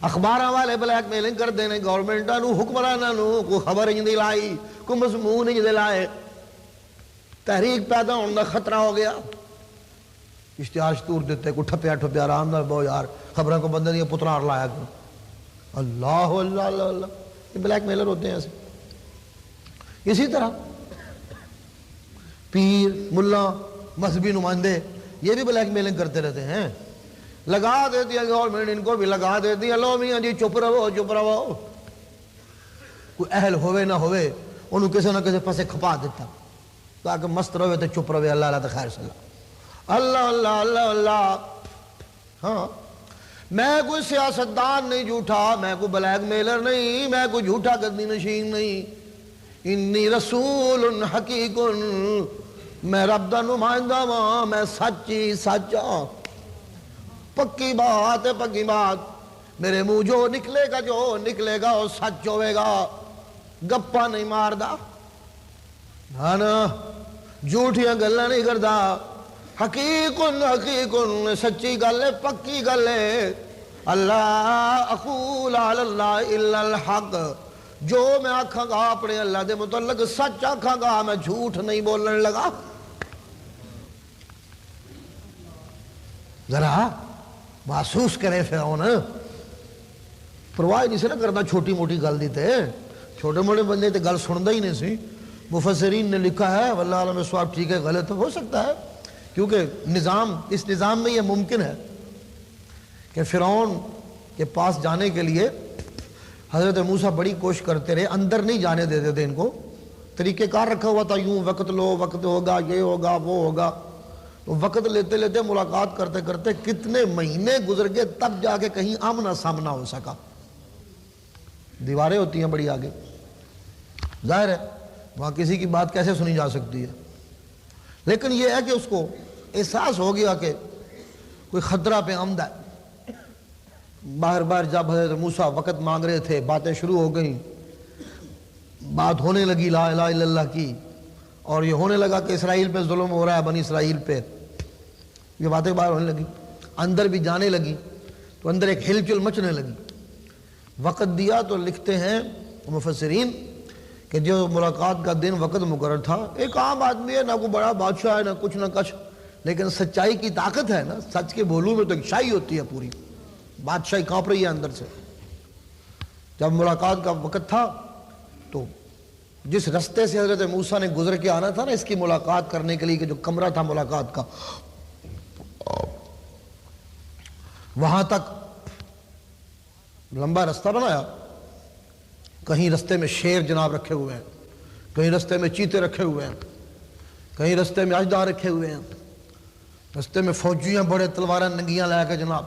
اخباراں والے بلیک میلنگ کر دینے گورنمنٹاں نو، حکمراناں نو، کوئی خبر نہیں دلائی، کوئی مضمون نہیں دلائے، تحریک پیدا ہونے کا خطرہ ہو گیا، اشتہار شتور دیتے، کوئی ٹھپیا ٹھپیا آرام نال بہو یار خبروں کو بندے دیا پترا لایا کرو۔ اللہ اللہ اللہ اللہ، یہ بلیک میلر ہوتے ہیں ایسے۔ اسی طرح پیر، ملا، مذہبی نمائندے یہ بھی بلیک میلنگ کرتے رہتے ہیں، لگا دیتی ہے گورنمنٹ، ان کو بھی لگا دیتی ہے، لو میاں جی چپ رہو چپ رہو، کوئی اہل ہوئے نہ ہوئے انہوں کسی نہ کسی پاسے کھپا دیتا تاکہ مست رہے تو چپ رہے، اللہ اللہ تو خیر صلی اللہ اللہ اللہ اللہ۔ ہاں، میں کوئی سیاستدان نہیں جھوٹا، میں کوئی بلیک میلر نہیں، میں کوئی جھوٹا گدی نشین نہیں، انی رسول حقیق، میں رب دا نمائندہ ہاں، میں سچی سچ ہاں، پکی بات ہے پکی بات، میرے منہ جو نکلے گا وہ سچ ہوئے گا، گپا نہیں ماردا، ہاں نا، جھوٹیاں گلاں نہیں کردا، حقیق حقیق، سچی گل ہے، پکی گل ہے۔ اللہ اقول علی اللہ الا الحق، جو میں آکھاں گا اپنے اللہ دے متعلق سچ آکھاں گا، میں جھوٹ نہیں بولنے لگا۔ ذرا محسوس کرے فرعون، پرواہ نہیں سے نہ کرنا چھوٹی موٹی گل دیتے، چھوٹے موٹے بندے تے گل سندا ہی نہیں سی۔ مفسرین نے لکھا ہے، واللہ عالم الصواب ٹھیک ہے غلط ہو سکتا ہے، کیونکہ اس نظام میں یہ ممکن ہے کہ فرعون کے پاس جانے کے لیے حضرت موسیٰ بڑی کوشش کرتے رہے، اندر نہیں جانے دیتے تھے، ان کو طریقہ کار رکھا ہوا تھا، یوں وقت لو، وقت ہوگا، یہ ہوگا وہ ہوگا، تو وقت لیتے لیتے ملاقات کرتے کرتے کتنے مہینے گزر گئے، تب جا کے کہیں آمنا سامنا ہو سکا۔ دیواریں ہوتی ہیں بڑی آگے، ظاہر ہے وہاں کسی کی بات کیسے سنی جا سکتی ہے، لیکن یہ ہے کہ اس کو احساس ہو گیا کہ کوئی خطرہ پہ آمد ہے۔ باہر باہر جب حضرت موسیٰ وقت مانگ رہے تھے، باتیں شروع ہو گئیں، بات ہونے لگی لا الہ الا اللہ کی، اور یہ ہونے لگا کہ اسرائیل پہ ظلم ہو رہا ہے، بنی اسرائیل پہ، یہ باتیں باہر ہونے لگی، اندر بھی جانے لگی، تو اندر ایک ہلچل مچنے لگی۔ وقت دیا تو لکھتے ہیں مفسرین کہ جو ملاقات کا دن وقت مقرر تھا، ایک عام آدمی ہے، نہ کوئی بڑا بادشاہ ہے، نہ کچھ نہ کچھ، لیکن سچائی کی طاقت ہے نا، سچ کے بولوں میں تو ایک شاہی ہوتی ہے، پوری بادشاہی کانپ رہی ہے اندر سے۔ جب ملاقات کا وقت تھا تو جس رستے سے حضرت موسیٰ نے گزر کے آنا تھا نا اس کی ملاقات کرنے کے لیے، کہ جو کمرہ تھا ملاقات کا، وہاں تک لمبا رستہ بنایا، کہیں رستے میں شیر جناب رکھے ہوئے ہیں، کہیں رستے میں چیتے رکھے ہوئے ہیں، کہیں رستے میں اژدہا رکھے ہوئے ہیں، رستے میں فوجیاں بڑے تلواریں ننگیاں لے کے جناب،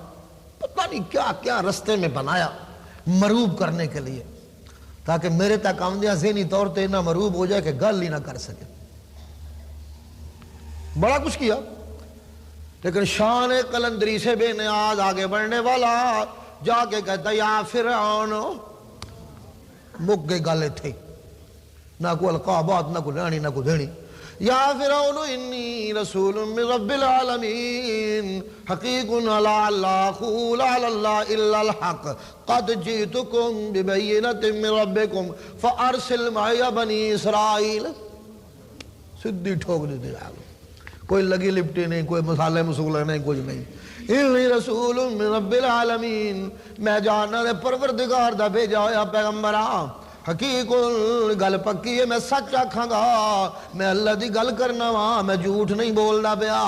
پتہ نہیں کیا کیا رستے میں بنایا مروب کرنے کے لیے، تاکہ میرے تک آمدیاں ذہنی طور پہ اتنا مروب ہو جائے کہ گل ہی نہ کر سکے۔ بڑا کچھ کیا، لیکن شان قلندری سے بے نیاز آگے بڑھنے والا جا کے کہتا یا فرعون، مک گئی گل تھے، نہ کوئی القابات، نہ کوئی لینی، نہ کوئی دینی۔ یا فرعون انی رسول من رب العالمین حقیق علی اللہ اقول علی اللہ الا الحق قد جئتکم ببینۃ من ربکم فارسل معی بنی اسرائیل۔ سدھی ٹھوک دیتے ہیں، کوئی لگی لپٹی نہیں، کوئی مسالے مسولے نہیں، کچھ نہیں. انی رسول من رب العالمین، میں جاننا دے پروردگار دا بھیجا ہویا پیغمبر ہاں. حقیق گل پکی ہے، میں سچ آکھاں گا، میں اللہ دی گل کرنا وا، میں جھوٹ نہیں بولنا پیا.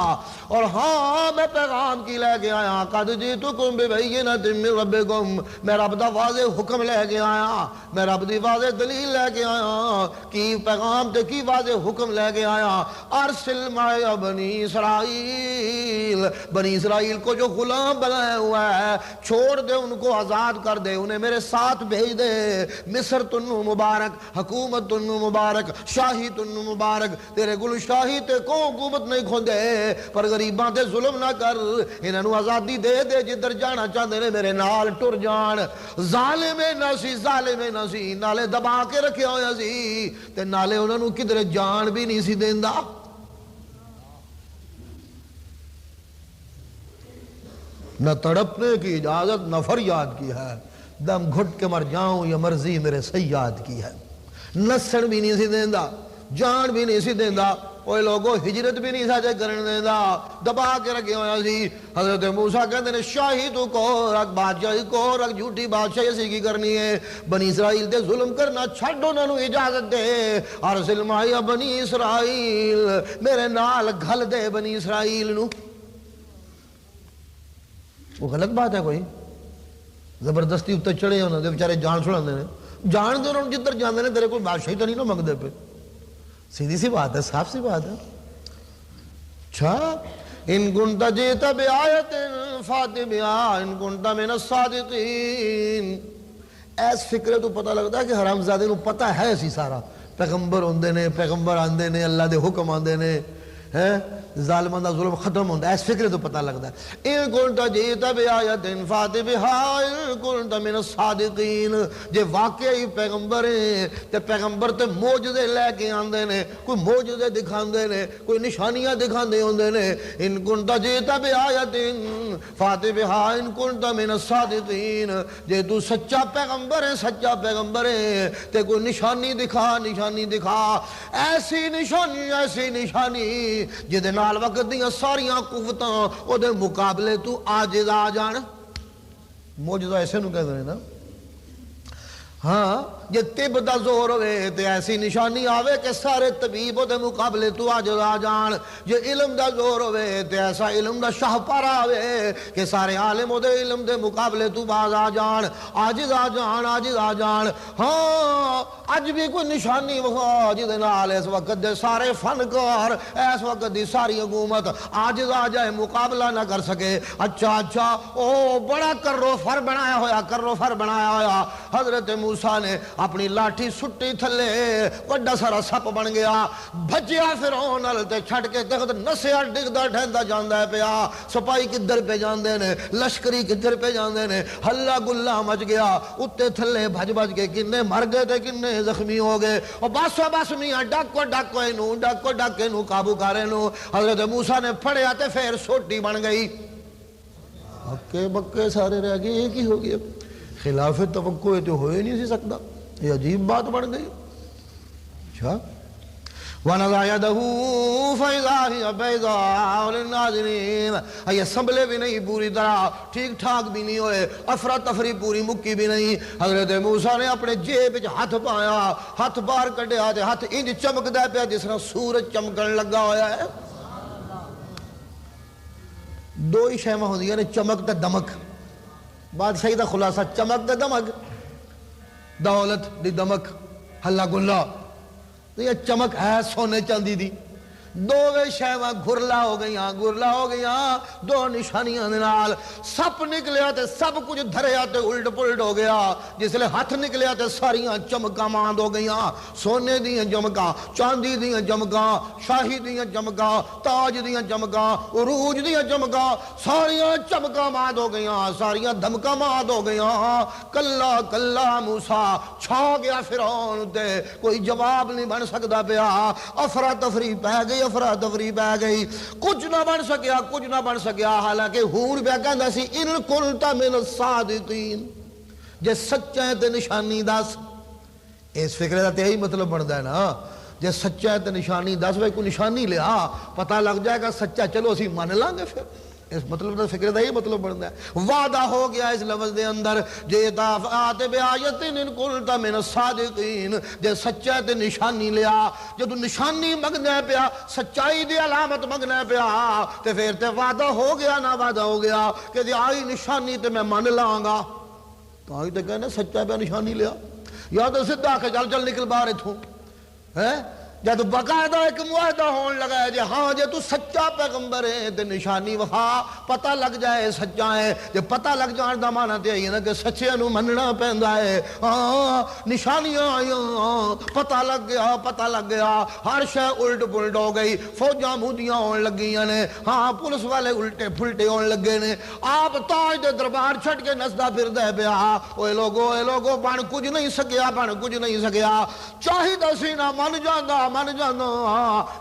اور ہاں میں پیغام کی لے کے آیا، قد جئتکم ببینۃ من ربکم، میں رب دا واضح حکم لے کے آیا، میں رب دی واضح دلیل لے کے آیا. کی پیغام تے کی واضح حکم لے کے آیا؟ ارسل معی بنی اسرائیل، بنی اسرائیل کو جو غلام بنایا ہوا ہے چھوڑ دے، ان کو آزاد کر دے، انہیں میرے ساتھ بھیج دے. مصر تنو مبارک، حکومت تنو مبارک، شاہی تنو مبارک، تیرے گل شاہی تے کو حکومت نہیں کھوندے، پر غریباں تے ظلم نہ کر، انہاں نو آزادی دے دے، جدھر جانا چاہتے نے میرے نال ٹر جان. ظالم نہ سی، نالے دبا کے رکھیا ہویا سی تے نالے انہاں نو کدھر جان بھی نہیں سی دیندا. نہ تڑپنے کی اجازت نہ فریاد کی ہے، دم گھٹ کے مر جاؤں یہ مرضی میرے سیاد کی ہے. نسن بھی نہیں سی دیندا، جان بھی نہیں سی دیندا، اوے لوگوں ہجرت بھی نہیں ساجے کرن دیندا، دبا کے رکھے ہویا سی. حضرت موسیٰ کہتے ہیں شاہی تو کو رکھ، بادشاہی کو رکھ، جھوٹی بادشاہی اسی کی کرنی ہے. بنی اسرائیل دے ظلم کرنا چھڑ، انہاں نو اجازت دے. ارسل معی بنی اسرائیل، میرے نال گھل دے بنی اسرائیل نو. وہ غلط بات ہے کوئی؟ زبردستی اتنے چڑھے انہوں نے بیچارے جان چھڑاندے نے، جان دے انہوں نے جدھر جاندے نے، تیرے کوئی بادشاہی تو نہیں نہ منگدے پہ. سیدھی سی بات ہے، صاف سی بات ہے. اچھا ان کنت جئت بآیت فات بہا ان کنت من الصادقین. ایس فکرے تو پتہ لگتا ہے کہ حرامزادے نو پتہ ہے اسی سارا، پیغمبر ہوندے نے، پیغمبر آندے نے، اللہ دے حکم آندے نے، ظالمان دا ظلم ختم ہوتا ہے، اس فکر تو پتہ لگتا ہے. ان کنت جئت بآیت فات بہا ان کنت من الصادقین. جے واقعی پیغمبر ہیں تے پیغمبر تے معجزے لے کے آندے نے، کوئی معجزے دکھاندے نے، کوئی نشانیاں دکھاندے ہوندے نے. ان کنت جئت بآیت فات بہا ان کنت من الصادقین. جے تو سچا پیغمبر ہے، سچا پیغمبر ہے تے کوئی نشانی دکھا، نشانی دکھا، ایسی نشانی جدے نال وقت دیاں ساریاں قوتاں او دے مقابلے تو عاجز آ جان. معجزہ ایسے نو کہتے ہیں نا. ہاں جے طب دا زور ہوئے تے ایسی نشانی آوے کہ سارے طبیب دے مقابلے تو عاجز آ جان. جے علم دا زور ہوئے تے ایسا علم دا شاہپارا آوے کہ سارے عالم دے علم دے مقابلے تو باز آ جان، عاجز آ جان، عاجز آ جان. ہاں اج بھی کوئی نشانی وہاں جدے نال اس وقت دے سارے فنکار، اس وقت دی ساری حکومت عاجز آ جائے، مقابلہ نہ کر سکے. اچھا او بڑا کرو فر بنایا ہویا. حضرت موسیٰ نے اپنی لاٹھی سٹی تھلے، وڈا سارا سپ بن گیا، بھجیا فرعون نال تے چھڑ کے تخت نسیا ڈگدا ڈھیندا جاندا ہے پیا. سپاہی کدھر پہ جاندے نے، لشکری کدھر پہ جاندے نے، ہلا گلا مچ گیا. اتے تھلے بھج بھج کے کنے مر گئے تے کنے زخمی ہو گئے. اور بس میاں ڈاکو ڈاکے قابو کرے نو. حضرت موسیٰ نے پھڑیا تے پھر سوٹی بن گئی. ہکے بکے سارے رہ گئے. یہ کی ہو گیا؟ خلاف توقع تو ہو ہی نہیں سی سکتا. یہ عجیب بات بن گئی. اچھا وَنَزَعَ يَدَهُ فَإِذَا هِيَ بَيْضَاءُ لِلنَّاظِرِينَ. یہ سنبھلے بھی نہیں پوری طرح، ٹھیک ٹھاک بھی نہیں ہوئے، افراتفری پوری مکی بھی نہیں. حضرت موسیٰ نے اپنے جیب وچ ہاتھ پایا، ہاتھ باہر کڈیا تے ہاتھ انج چمکدا پیا جس طرح سورج چمکن لگا ہویا ہے. دو ہی شیواں ہوندیاں نے، چمک تے دمک. بادشاہی دا خلاصہ چمک تے دمک، دولت دی دمک، ہلا گلا. یہ چمک ہے سونے چاندی دی. دو شیواں گرلا ہو گئیاں دو نشانیاں دے نال. سپ نکلیا تے سب کچھ دھریا تے الٹ پلٹ ہو گیا. جس لئے ہاتھ نکلیا تے ساریاں چمکاں ماند ہو گئیاں. سونے دیاں چمکاں، چاندی دیاں چمکاں، شاہی دیاں چمکاں، تاج دیاں چمکاں، عروج دیاں چمکاں، ساریاں چمکاں ماند ہو گئیاں، ساریاں دھمکاں ماند ہو گئیاں. کلا موسیٰ چھا گیا فرعون تے، کوئی جواب نہیں بن سکتا پیا. افراتفری پہ گئی، کچھ نہ بن سکیا. حالانکہ ہون پہ کہندا سی ان کنت من الصادقین. جے سچا ہے تے نشانی دس. اس فکرے دا تے یہی مطلب بندا ہے نا. جے سچا ہے تو نشانی دس بھائی کوئی نشانی لیا پتہ لگ جائے گا سچا چلو اسی مان لیں گے پھر اس مطلب دا فکر دا یہ مطلب بنتا ہے وعدہ ہو گیا اس لفظ دے اندر جے دافعات بیایت ان کنت من الصادقین جے سچا تے نشانی لیا جدو نشانی مگنا پیا سچائی دی علامت مگنا پیا تے پھر تے وعدہ ہو گیا نہ وعدہ ہو گیا کہ جے آئی نشانی تے میں مان لاں گا تو آئی تے کہنے سچا پہ نشانی لیا یا تو سدھا کہ چل چل نکل باہر اتھوں جب باقاعدہ ایک معاہدہ ہون لگا ہے جے ہاں جے تو سچا پیغمبر ہے تے نشانی وہا پتہ لگ جائے سچا ہے جے پتہ لگ جان دا معنی تے یہ نا کہ سچے نو مننا پیندا ہے ہاں نشانیاں آئیاں پتہ لگ گیا ہر شے الٹ پلٹ ہو گئی فوجاں مودیاں ہون لگیاں نے ہاں پولیس والے الٹے پھلٹے ہون لگے نے آپ تاج دے دربار چھٹ کے نسدا پھردا پیا اوے لوگو بن کچھ نہیں سکیا چاہیدا سی نہ من جانا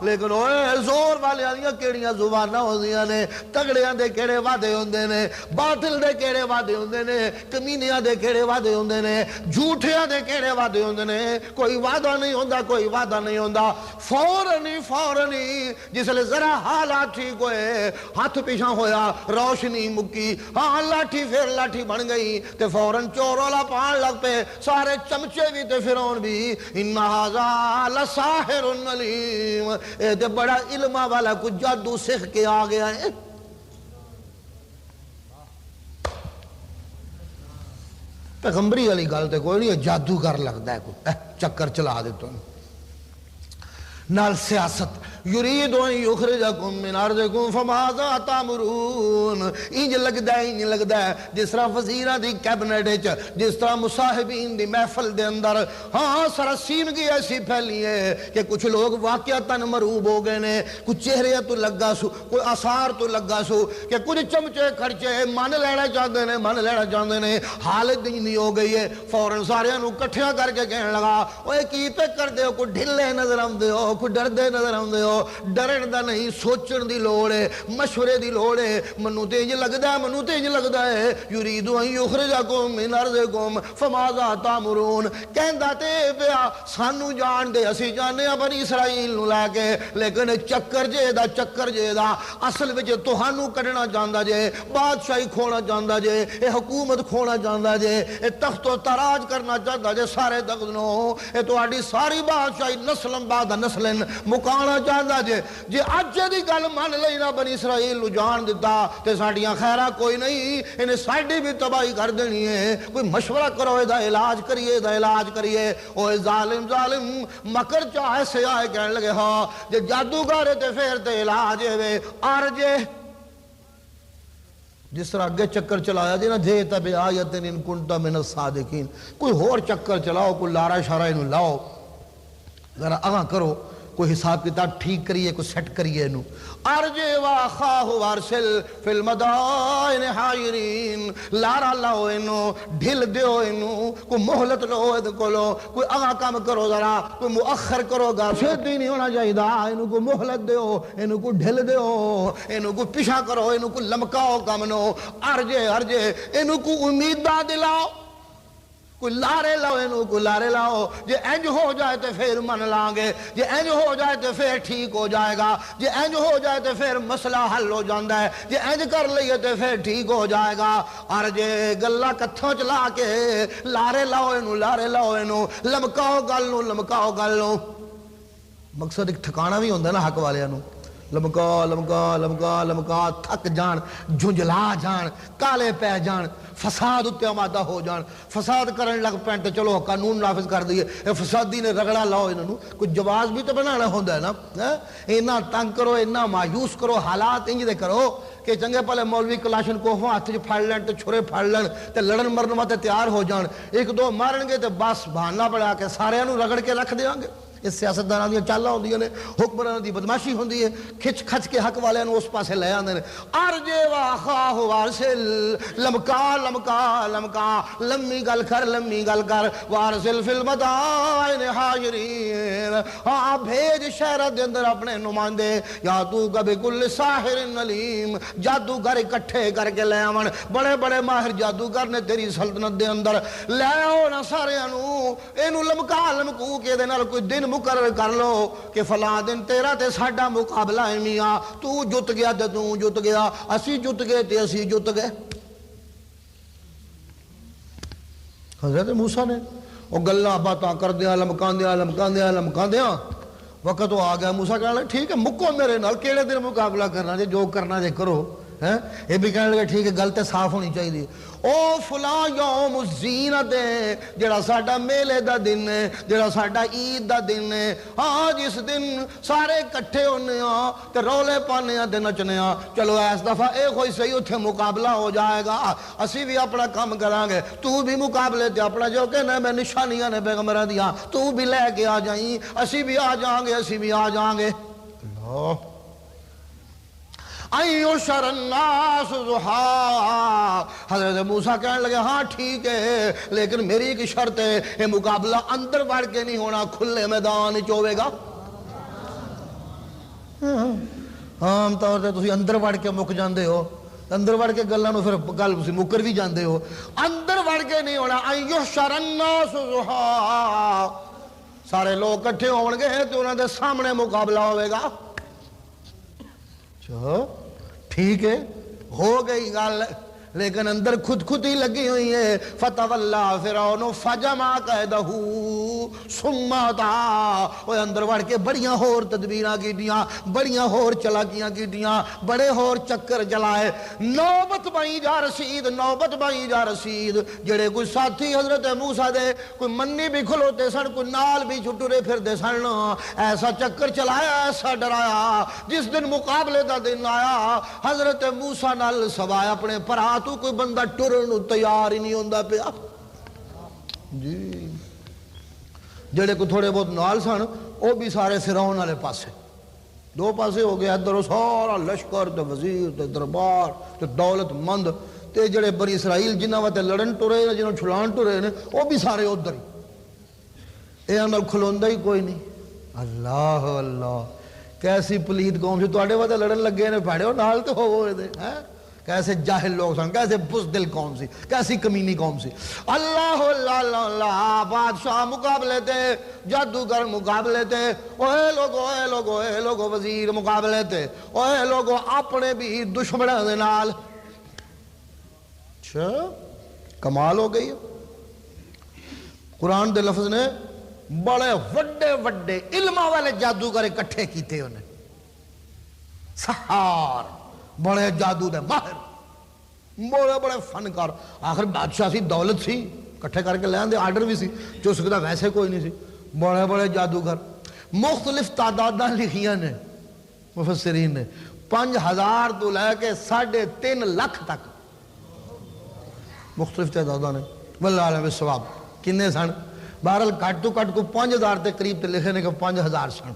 لیکن اوے زور والے آلیاں کیڑیاں زباناں ہوندیاں نے تگڑیاں دے کیڑے وعدے ہوندے نے باطل دے کیڑے وعدے ہوندے نے کمینیاں دے کیڑے وعدے ہوندے نے جھوٹیاں دے کیڑے وعدے ہوندے نے کوئی وعدہ نہیں ہوندا فورنی جس لئے ذرا حالات ٹھیک ہوئے ہاتھ پیچھا ہویا روشنی مکی ہاں لاٹھی پھر لاٹھی بن گئی تے فوراں چورولا پان لگ پہ سارے چمچے بھی تے فرعون بھی ان ھذا لساحر علیم اے تے بڑا علمہ والا کچھ جادو سیکھ کے آ گیا ہے پیغمبری والی گل تے کوئی نہیں جادوگر لگتا ہے کوئی چکر چلا دیتا ہے نال سیاست یرید ان یخرجکم من ارضکم فماذا تامرون انج لگدا ہے جس طرح وزیراں دی کیبنٹ وچ جس طرح مصاحبین دی محفل دے اندر ہاں سراسیمگی ایسی پھیلی ہے کہ کچھ لوگ واقعتاً مروب ہو گئے نے کچھ چہرے تو لگا سو کوئی آثار تو لگا سو کہ کچھ چمچے کھڑچے من لینا چاہتے نے حالت نہیں ہو گئی ہے فوراً سارے نو کٹھیاں کر کے کہنے لگا اوے کی پہ کر دے ہو کوئی ڈھلے نظر آندے ہو کوئی ڈردے نظر آندے ہو ڈرن دا نہیں سوچن دی لوڑ ہے مشورے دی لوڑ ہے منو تیج لگدا ہے یرید ان یخرجکم من ارضکم فماذا تامرون کہندا تے پیا سانو جان دے اسی جانے بنی اسرائیل نو لے کے لیکن چکر جے دا اصل وچ تہانوں کڈنا چاہندا جے بادشاہی کھونا چاہندا جے اے حکومت کھونا چاہندا جے اے تخت و تاراج کرنا چاہندا جے سارے تخت نو اے تہاڈی ساری بادشاہی نسل بعد نسل مکانا چاہتا جے اج دی گل من لئی نہ بنی اسرائیل نو جان دیتا تے ساڈیاں خیرہ کوئی نہیں انہیں ساڈی بھی تباہی کر دینی ہے کوئی مشورہ کرو دا علاج کریے اوے ظالم مکر چاہے سے آئے کہنے لگے ہاں جے جادوگر تے پھر تے علاج ہے آرجے جس طرح اگے چکر چلایا جی نا جے تب آیت ان کنت من الصادقین کوئی ہور چکر چلاؤ کوئی لارا شارا انہوں لاؤ ذرا آگاں کرو کوئی حساب کتاب ٹھیک کریے کوئی سیٹ کریے انہوں ارجے واخاہ وارسل فی المدائن حائرین لارا لاؤ انہوں ڈھل دیو انہوں کوئی محلت لو ادھکولو کوئی آگاں کام کرو ذرا کوئی مؤخر کرو گا شیطی نہیں ہونا چاہیے دا انہوں کو محلت دیو انہوں کو ڈھل دیو انہوں کو پیشا کرو انہوں کو لمکاؤ کامنو ارجے انہوں کو امیدہ دلاؤ کوئی لارے لاؤ جے انج ہو جائے تو پھر من لانگے جے انج ہو جائے تو پھر ٹھیک ہو جائے گا جے انج ہو جائے تو پھر مسئلہ حل ہو جاندہ ہے جے انج کر لئے تو پھر ٹھیک ہو جائے گا اور جے گلہ کتھوں چلا کے لارے لاؤ انہوں لمکاؤ گل نو مقصد ایک ٹھکانا بھی ہوندہ نا حق والے انہوں لمکا تھک جان جھنجلا جان کالے پہ جان فساد اتے آمادہ ہو جان فساد کرن لگ پینٹے چلو قانون نافذ کر دیئے اے فسادی نے رگڑا لاؤ انہوں کچھ جواز بھی تو بنانا ہوندہ ہے نا اینا تنگ کرو اینا مایوس کرو حالات انج دے کرو کہ چنگے پہلے مولوی کلاشن کو ہاتھ جو پھاڑ لین تے چھرے پھاڑ لین تے لڑن مرن ماتے تیار ہو جان ایک دو مارن گے تے بس بہانا پڑا کے سارے انہوں رگڑ کے رکھ دیاں گے اس سیاست دانا دیا چالا ہوندی ہے حکمران دی بدماشی ہوندی ہے کھچ کے حق والے انہوں اس پاسے لے آندے ارجے واخاہ وارسل لمکا لمی گل کر وارسل فی المدائن حاجرین ہاں بھیج شہرت دے اندر اپنے نمائندے یادو کبھی کل ساحر علیم جادوگر اکٹھے کر کے لے آون بڑے ماہر جادوگر نے تیری سلطنت دے اندر لے آؤ نہ سارے انہوں لمکو کے دے نال کوئی دن مقرر کر لو کہ فلاں دن تیرا تے ساڈا مقابلہ ہے میاں، تو جت گیا تے تو جت گیا، اسی جت گئے تے اسی جت گئے۔ حضرت موسیٰ نے وہ گلاں باتاں کردیاں لمکاندیاں وقت وہ آ گیا۔ موسیٰ کہنے لگے ٹھیک ہے مکو میرے نال، کیڑے دن مقابلہ کرنا جے، جو کرنا جے کرو۔ یہ بھی کہنے لگے ٹھیک ہے گل تے صاف ہونی چاہیے، او فلاں یوم الزینت ہے، جڑا ساڈا میلے دا دن ہے، جڑا ساڈا عید دا دن ہے، ہاں جس دن سارے کٹھے ہونے ہاں تے رولے پانے ہاں تے نچنے ہاں، چلو اس دفعہ اے کوئی صحیح اتھے مقابلہ ہو جائے گا، اسی بھی اپنا کام کریں گے، تو بھی مقابلے تے اپنا جو کہنا میں نشانیاں نے پیغمبراں دیاں تو بھی لے کے آ جائیں، اسی بھی آ جائیں گے، اسی بھی آ جائیں گے۔ اللہ ایُحشر الناس ضحیٰ، حضرت موسیٰ کہنے لگے ہاں ٹھیک ہے لیکن میری ایک شرط ہے، یہ مقابلہ اندر بڑھ کے نہیں ہونا، کھلے میدان چوے گا۔ عام طور سے تسی اندر بڑھ کے مک جاندے ہو، اندر بڑھ کے گلاں نو پھر گل تسی مکر بھی جاندے ہو، اندر بڑھ کے نہیں ہونا۔ ایُحشر الناس ضحیٰ، سارے لوگ کٹھے ہون گے تو انہاں دے سامنے مقابلہ ہوئے گا۔ ٹھیک ہے ہو گئی گل، لیکن اندر خود ہی لگی ہوئی ہے۔ فتولیٰ فرعون فجمع قیدہ ثم اتیٰ، وہ اندر بڑھ کے بڑیاں ہور تدبیراں کیتیاں، بڑیاں ہور چلاکیاں کیتیاں، بڑے ہور چکر چلائے۔ نوبت بائی جا رسید، جڑے کوئی ساتھی حضرت موسیٰ دے کوئی منی بھی کھلوتے سن، کوئی نال بھی چھٹورے پھر دے سن، ایسا چکر چلایا، ایسا ڈرایا، جس دن مقابلے دا دن آیا حضرت موسیٰ نال سوائے اپنے پرا تو کوئی بندہ ٹرن تیار ہی نہیں ہوندا پیا۔ جی جڑے کو تھوڑے بہت نال سن وہ بھی سارے فرعون والے پاسے، دو پاسے ہو گیا، ادھر سارا لشکر تے وزیر تے دربار تے دولت مند تے جڑے بنی اسرائیل جنہاں واسطے لڑن ٹرے نے، جنہاں چھلان ٹرے نے، وہ بھی سارے ادھر ہی، یہ نال کھلوندا ہی کوئی نہیں۔ اللہ اللہ کیسی پلیت قوم سی، تواڈے واسطے لڑن لگے نے بھڑے نال تے ہوئے دے ہیں، کیسے جاہل لوگ سن، کیسے بزدل قوم سی، کیسی کمینی قوم سی۔ اللہ اللہ اللہ، بادشاہ مقابلے تے، جادوگر مقابلے تے، اوے لوگو وزیر مقابلے تے، اوے لوگو اپنے بھی دشمناں دے نال۔ اچھا کمال ہو گئی۔ قرآن دے لفظ نے بڑے وڈے علماں والے جادوگر اکٹھے کیتے انہیں، سحار، بڑے جادو دے ماہر، بڑے فنکار، آخر بادشاہ سی، دولت سی، کٹھے کر کے لے آندے، آرڈر بھی سی، جو سکتا ویسے کوئی نہیں سی، بڑے جادوگر۔ مختلف تعداداں لکھیاں نے مفسرین نے، 5000 تو لے کے 3.5 لاکھ تک مختلف تعداداں نے، واللہ عالم بالصواب کنے سن، بہرحال کٹ تو کٹ کو 5000 تے قریب تے لکھے نے کہ 5000 سن۔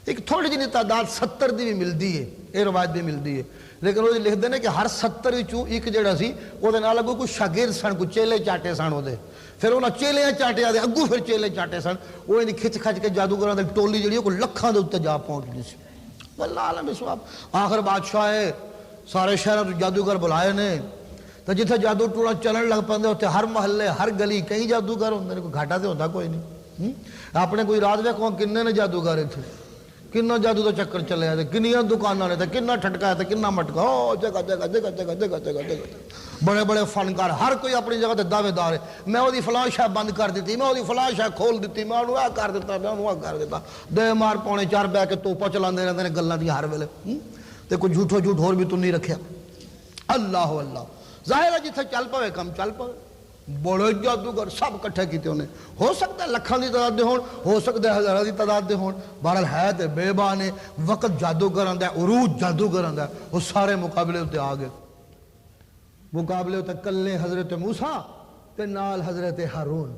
ایک تھوڑی جنی تعداد 70 دی بھی ملتی ہے، یہ روایت بھی ملتی ہے، لیکن وہ لکھ دے نے کہ ہر 70 وچوں ایک جڑا سی وہ دے نال کوئی شاگرد سن، کوئی چیلے چاٹے سن، وہ دے پھر انہاں چیلیاں چاٹیاں دے اگوں پھر چیلے چاٹے سن، وہ انہیں کھچ کے جادوگراں دی ٹولی جڑی کوئی لکھاں دے اوتے جا پہنچدی سی۔ واللہ عالم بالصواب۔ آخر بادشاہ سارے شہراں تو جادوگر بلائے نے، تو جتھے جادو ٹولا چلن لگ پندے ہوتے ہر محلے ہر گلی کئی جادوگر ہوندے نے، کوئی گھاٹا تے ہوندا کوئی نہیں۔ اپنے کوئی رات ویکھو کنے نے جادوگر اتھے، کنا جادو دا چکر چلے تے کنیاں دکاناں نے تے کنا ٹھٹکا تے کنا مٹکا، او جگہ بڑے فنکار، ہر کوئی اپنی جگہ تے دعوے دار ہے، میں وہ فلاں شے بند کر دیتی، میں وہ فلاں شے کھول دیتی، میں انہوں اے کر دیتا، میں انہوں اے کر دیتا، دے مار پونے 4 بہ کے توپا چلاندے رہندے نے گلاں دی ہر ویلے، تے کوئی جھوٹو جھوٹ ہور بھی تو نہیں رکھیا۔ اللہ اللہ، ظاہر ہے جتھے چل پوے کم چل پوے، بڑے جادوگر سب کٹھے کیتے انہیں، ہو سکتا ہے لکھاں دی تعداد دے ہون، ہو سکتا ہے ہزاراں دی تعداد دے ہون، بہرحال ہے تے بے بانے، وقت جادوگراں دا عروج جادوگراں دا، وہ سارے مقابلے تے آ گئے، مقابلے تے کلے حضرت موسیٰ تے نال حضرت ہارون،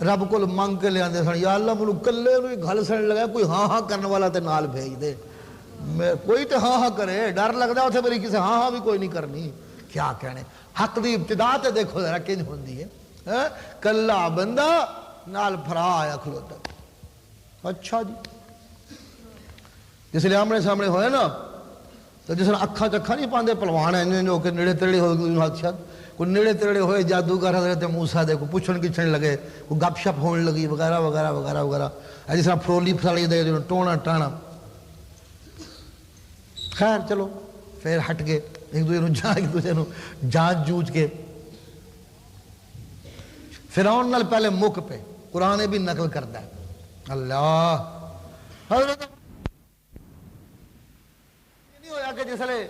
رب کول منگ کے لے آندے سن، یا اللہ مینوں کلے نوں ہی گل سن لگا، کوئی ہاں کرن والا تے نال بھیج دے، کوئی تے ہاں کرے، ڈر لگدا اوتھے میری کسے ہاں بھی کوئی نہیں کرنی، کیا کہنے، حق دی ابتدا تے دیکھو ذرا کنج ہوندی ہے، کلا بندہ نال بھرا آیا کھلوتا۔ اچھا جی، جس لیے آمنے سامنے ہوئے نا تو جس نے اکھاں چکھاں نہیں پاندے پلوان ہیں جو کہ نیڑے تیڑے ہو گئے، کوئی نیڑے تیڑے ہوئے جادوگر حضرت موسیٰ دے کو پوچھن کچھن لگے، کوئی گپ شپ ہون لگی وغیرہ وغیرہ وغیرہ وغیرہ، جس طرح پھرولی پھسالی دے ٹونا ٹانا. خیر چلو پھر ہٹ گئے ایک دوسرے نو جانچ جوچ کے. فرعون نال پہلے مک پہ قرآن بھی نقل کرتا ہے. اللہ حضرت نہیں ہویا کہ جس لئے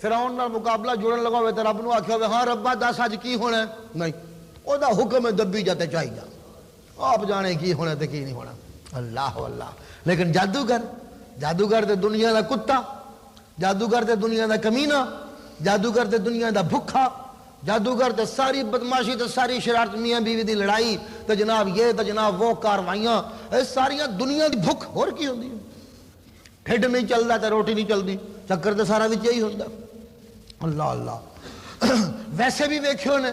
فرعون نال مقابلہ جڑن لگا ہوئے تو رب نو آکھیا ہوئے ہاں ربا دس اج کی ہونا ہے؟ نہیں، او دا حکم ہے دبی جاتے چاہی جا، آپ جانے کی ہونا تے کی نہیں ہونا. اللہ اللہ. لیکن جادوگر تے دنیا دا کتا، جادوگر تے دنیا دا کمینہ، جادوگر تے دنیا دا بھکھا، جادوگر تے ساری بدماشی تے ساری شرارت، میاں بیوی دی لڑائی تے جناب یہ تے جناب وہ کاروائیاں، ساریاں دنیا دی بھک اور کی ہوندی ہے. ڈھڈ نہیں چلدا تے روٹی نہیں چلدی، چکر تے سارا وچ یہی ہوندا. اللہ اللہ. ویسے بھی ویکھیو نے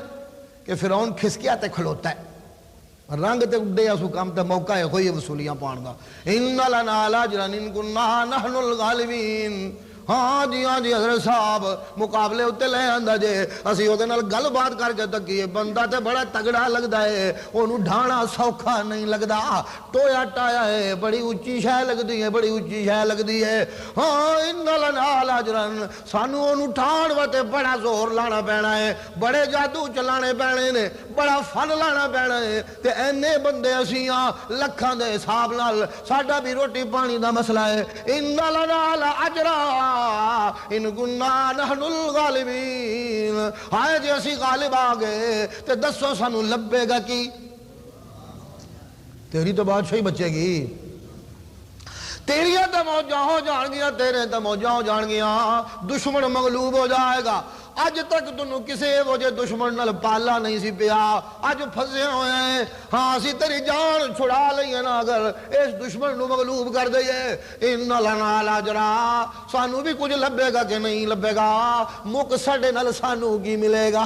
کہ فرعون کھسکیا تے کھلوتا ہے، رنگ تے اڈے اسو کام تے موقع ہے کوئی وصولیاں پان دا. ان لنا لاجرا ان كنا نحن الغالبین. ہاں جی حضرت صاحب مقابلے اتنے لے آندا جے، اسی او دے نال گل بات کر کے تکیے، بندہ تے بڑا تگڑا لگدا ہے، اونوں ڈھانا سوکھا نہیں لگدا، ٹویا ٹایا ہے، بڑی اونچی شے لگدی ہے، بڑی اونچی شے لگدی ہے. ہاں ان لنا لاجرا، سانو اونوں ٹھاڑ وتے بڑا زور لانا پینا ہے، بڑے جادو چلانے پینے نے، بڑا فن لانا پینا ہے. تے اینے بندے اسی ہاں لکھاں دے حساب نال، ساڈا بھی روٹی پانی دا مسئلہ ہے. ان لنا لاجرا ان كنا نحن الغالبین. ہائے جی اسی غالب آ گئے تے دسو سانو لبے گا کی؟ تیری تو بادشاہی بچے گی، تیریاں تے موجاں ہو جان گیا، تیرے تے موجاں ہو جان گیا، دشمن مغلوب ہو جائے گا. اج تک تنوں کسے وجہ دشمن نال پالا نہیں سی پیا، اج پھسے ہوئے ہیں. ہاں اسی تیری جان چھڑا لئیے نا اگر اس دشمن نو مغلوب کر دئیے. ان لنا لاجرا، سانو بھی کچھ لبے گا کہ نہیں لبے گا؟ مک ساڈے نال سانو کی ملے گا؟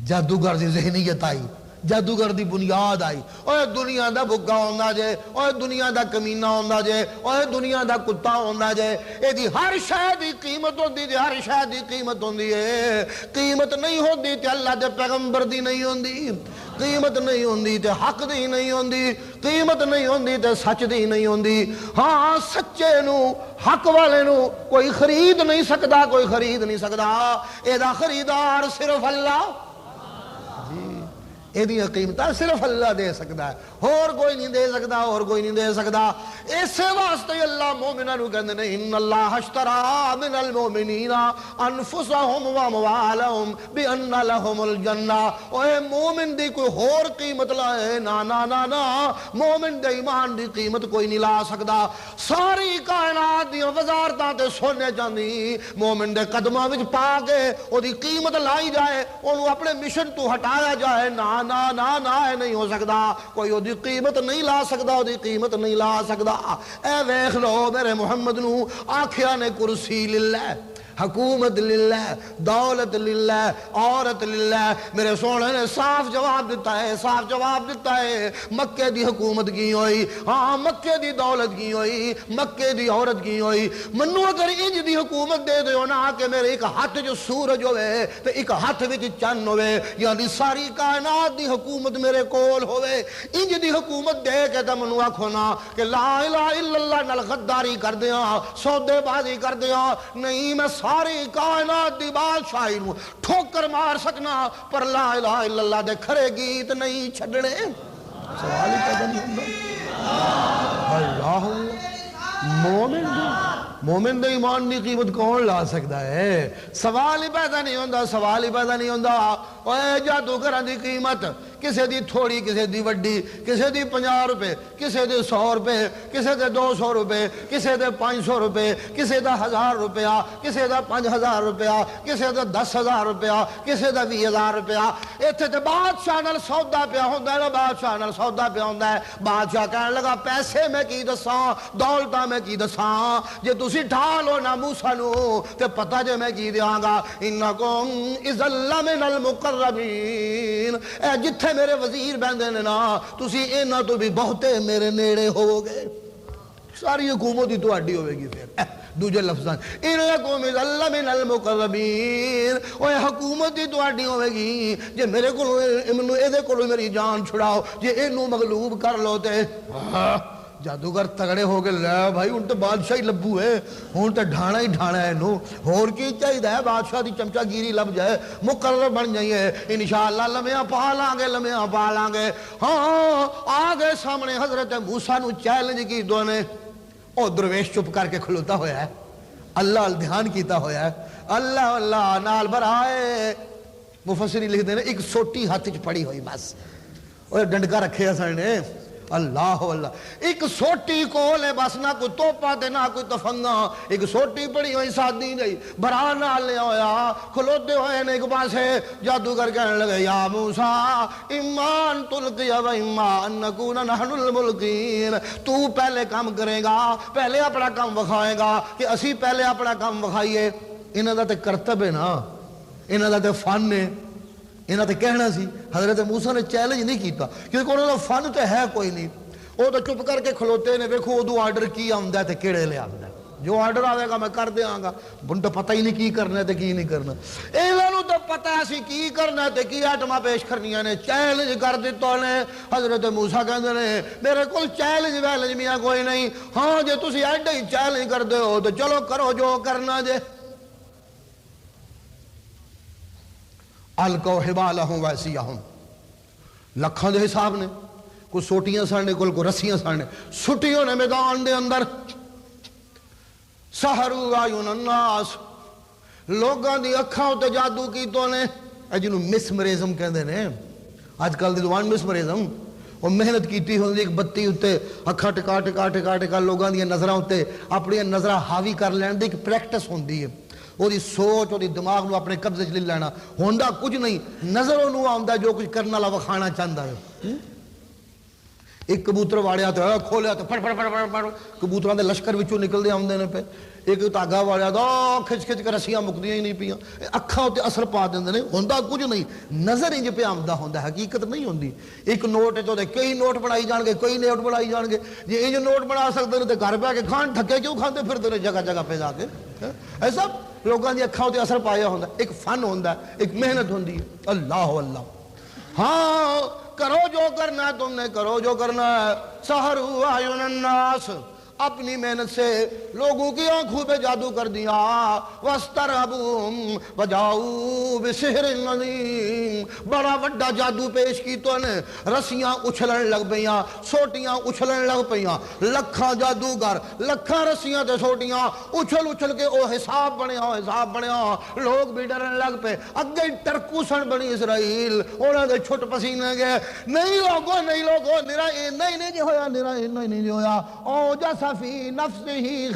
جادوگر دی ذہنیت آئی، جادوگر دی بنیاد آئی. اوے دنیا دا بھگا ہوندا جے، اوے دنیا دا کمینہ ہوندا جے، اوے دنیا دا کتا ہوندا جے. اے دی ہر شے دی قیمت ہوندی تے ہر شے دی قیمت ہوندی ہے. قیمت نہیں ہوندی تے اللہ دے پیغمبر دی نہیں ہوندی، قیمت نہیں ہوندی تے حق دی نہیں ہوندی، قیمت نہیں ہوندی تے سچ دی نہیں ہوندی. ہاں سچے نو حق والے نو کوئی خرید نہیں سکدا، کوئی خرید نہیں سکدا. اے دا خریدار صرف اللہ. یہ قیمت صرف اللہ دے سکتا ہے، اور کوئی نہیں دے سکتا، اور کوئی نہیں دے سکتا. اس واسطے اللہ مومنہ نو کہندے نے ان اللہ اشترا من المومنین انفسهم واموالهم بان لهم الجنہ. اوے مومن دی کوئی اور قیمت لائے نا نا نا نا، مومن دے ایمان دی قیمت کوئی نہیں لا سکتا. ساری کائنات دی وزارتاں تے سونے چاندی مومن دے قدماں وچ پا کے او دی قیمت لائی جائے، اونوں اپنے مشن تو ہٹایا جائے، نا نا نا نا اے نہیں ہو سکتا. کوئی او دی قیمت نہیں لا سکتا، او دی قیمت نہیں لا سکتا. اے ویکھ لو میرے محمد نو آکھیا نے کرسی للہ، حکومت للہ، دولت للہ، عورت للہ. میرے سونے نے صاف جواب دیتا ہے، صاف جواب دیتا ہے. مکے دی حکومت کی ہوئی، ہاں مکے دی دولت کی ہوئی، مکے دی عورت کی ہوئی. منو اگر انج دی حکومت دے دیو نا کہ میرے ایک ہاتھ جو سورج ہوئے تے ایک ہاتھ وچ چن ہوئے، یعنی ساری کائنات دی حکومت میرے کول ہوئے، انج دی حکومت دے کے تے منو آکھو نا کہ لا الہ الا اللہ نال غداری کر دیاں، سودے بازی کر دیاں. نہیں، میں ساری کائنات دی بادشاہی نو ٹھوکر مار سکنا، پر لا الہ الا اللہ دے کھرے گیت نہیں چھڑنے. سوال ہی پیدا نہیں ہوتا. اللہ مومن دے ایمان دی قیمت کون لا سکتا ہے؟ سوال ہی پیدا نہیں ہوتا، سوال ہی پیدا نہیں ہوتا. اوے جادوگراں دی قیمت کسے دی تھوڑی، کسے دی وڈی، کسے دی 50 روپے، کسے دی 100 روپے، کسے دے 200 روپے، کسے دے 500 روپے، کسے دا 1000 روپیہ، کسے دا 5000 روپیہ، کسے دا 10,000 روپیہ، کسے دا 20,000 روپیہ. ایتھے تے بادشاہ نال سودا پیا ہوندا ہے نا، بادشاہ نال سودا پیا ہوندا ہے. بادشاہ کہنے لگا پیسے میں کی دساں، دولتاں میں کی دساں، جے تسی ڈھا لو نا موسیٰ نو تے پتہ جے میں کی دیاں گا. انکم اذا لمن المقربین، اے جتھے میرے وزیر بہندے نے نا، تسی انہاں تو بھی بہتے میرے نیڑے ہوو گے. ساری حکومت ہی تہاڈی ہوے گی. پھر دوجے لفظاں انکم اذا لمن المقربین، اوے حکومت ہی تہاڈی ہوے گی جے میرے کولوں منوں اے کولوں میری جان چھڑاؤ، جے اینوں مغلوب کر لو تے جادوگر تگڑے ہو کے لے بھائی ہن تے بادشاہی لبو ہے، ہن تے ڈھانا ہی ڈھانا ہے نو، ہور کی چاہیے ہے بادشاہ دی چمچا گیری لب جائے، مقرر بن جائیے انشاءاللہ، لمحہ پا لیں گے، لمحہ پا لیں گے۔ ہاں آگے سامنے حضرت موسیٰ نو چیلنج کی دو نے، او درویش چپ کر کے کھلوتا ہویا ہے، اللہ دھیان کیتا ہویا ہے، اللہ اللہ نال برائے مفسرین لکھ دینے ایک سوٹی ہاتھ چ پڑی ہوئی بس، اور ڈنڈکا رکھے ہیں نے، اللہ اللہ ایک سوٹی کول ہے بس، نہ کوئی توپا تے نہ کوئی تفنگا، ایک سوٹی پڑی ہوئی سادی جائی، برا نال لے ہویا کھلوتے ہوئے نے ایک پاسے، جادوگر کہنے لگے یا موسیٰ ایمان تلقی و ایمان نکون نحن الملکین، تو پہلے کام کرے گا، پہلے اپنا کام وکھائے گا کہ اسی پہلے اپنا کام وکھائیے، انہاں دا تے کرتب ہے نا، انہاں دا تے فن ہے، انہاں تے کہنا سی۔ حضرت موسیٰ نے چیلنج نہیں کیتا کیونکہ انہوں نے فن تے ہے کوئی نہیں، وہ تو چپ کر کے کھلوتے نے، ویکھو ادو آرڈر کی آمدہ ہے تے کیڑے لے آمدہ ہے، جو آرڈر آئے گا میں کر دے آنگا، بن تو پتہ ہی نہیں کی کرنا ہے تے کی نہیں کرنا، ایلانو تو پتہ ہے سی کی کرنا ہے تے کی آٹمہ پیش کرنیاں نے، چیلنج کر دیتا نے۔ حضرت موسیٰ کہندے نے میرے کل چیلنج ویلنج میاں کوئی نہیں، ہاں جے تسی ایڈا ہی چیلنج کر دے ہو تو چلو کرو جو کرنا جے۔ القوا حبالہم وعصیہم، لکھاں دے حساب نے، کوئی سوٹیاں سانے کوئی رسیاں سانے، سٹیوں نے میدان دے اندر، سحروا اعین الناس، لوگاں دی اکھاں تے جادو کیتوں نے، اے جنوں مسمرزم کہندے نے، آج کل دی زبان مسمرزم، وہ محنت کیتی ہوندی ایک بتی ہوتے اکھاں ٹکا ٹکا ٹکا ٹکا لوگاں دی نظراں ہوتے اپنی نظراں حاوی کر لین دی ایک پریکٹس ہوندی ہے، وہ دی سوچ وہ دی دماغ نو اپنے قبضے چ لے لینا، ہوندا کچھ نہیں، نظروں نو آندا جو کچھ کرنا والا وکھانا چاہندا ہے۔ ایک کبوتر واڑیا تو کھولیا تو پھڑ پھڑ پھڑ پھڑ پھڑ کبوتراں دے لشکر وچوں نکلدے آوندے نے پے، ایک دھاگا واڑیا تو کھچ کھچ کے رسیاں مکدیاں ہی نہیں پیاں، اکھاں تے اثر پا دیندے نے، ہوندا کچھ نہیں، نظر انج پہ آمدا ہوندا، حقیقت نہیں ہوندی۔ ایک نوٹ تو کئی نوٹ بنائی جان گے، کئی نوٹ بنائی جان گے، جے انج نوٹ بنا سکدے نے تے گھر پہ کے کھان ٹھکے کیوں کھاندے پھردے نے جگہ جگہ پہ جا کے؟ ایسا لوگاں دی اکھاں تے اثر پایا ہوندا، ایک فن ہوندا، ایک محنت ہوندی ہے، اللہ اللہ۔ ہاں کرو جو کرنا ہے تم نے، کرو جو کرنا ہے، سحروا اعین الناس، اپنی محنت سے لوگوں کی آنکھوں پہ جادو کر دیا، واسترہبوہم وجاؤ بسحر عظیم، بڑا وڈا جادو پیش کی تو نے، رسیاں اچھلن لگ پیاں، سوٹیاں اچھلن لگ پیاں، لکھاں جادوگر لکھاں رسیاں تے سوٹیاں اچھل اچھل کے او حساب بنیا، لوگ بھی ڈرن لگ پے، اگے ٹرکو سن بنی اسرائیل، انہاں دے چھٹ پسینے گئے، نہیں لوگو نرا نہیں جی ہویا، نرا نہیں جی ہویا، او جیسا فی نفسہی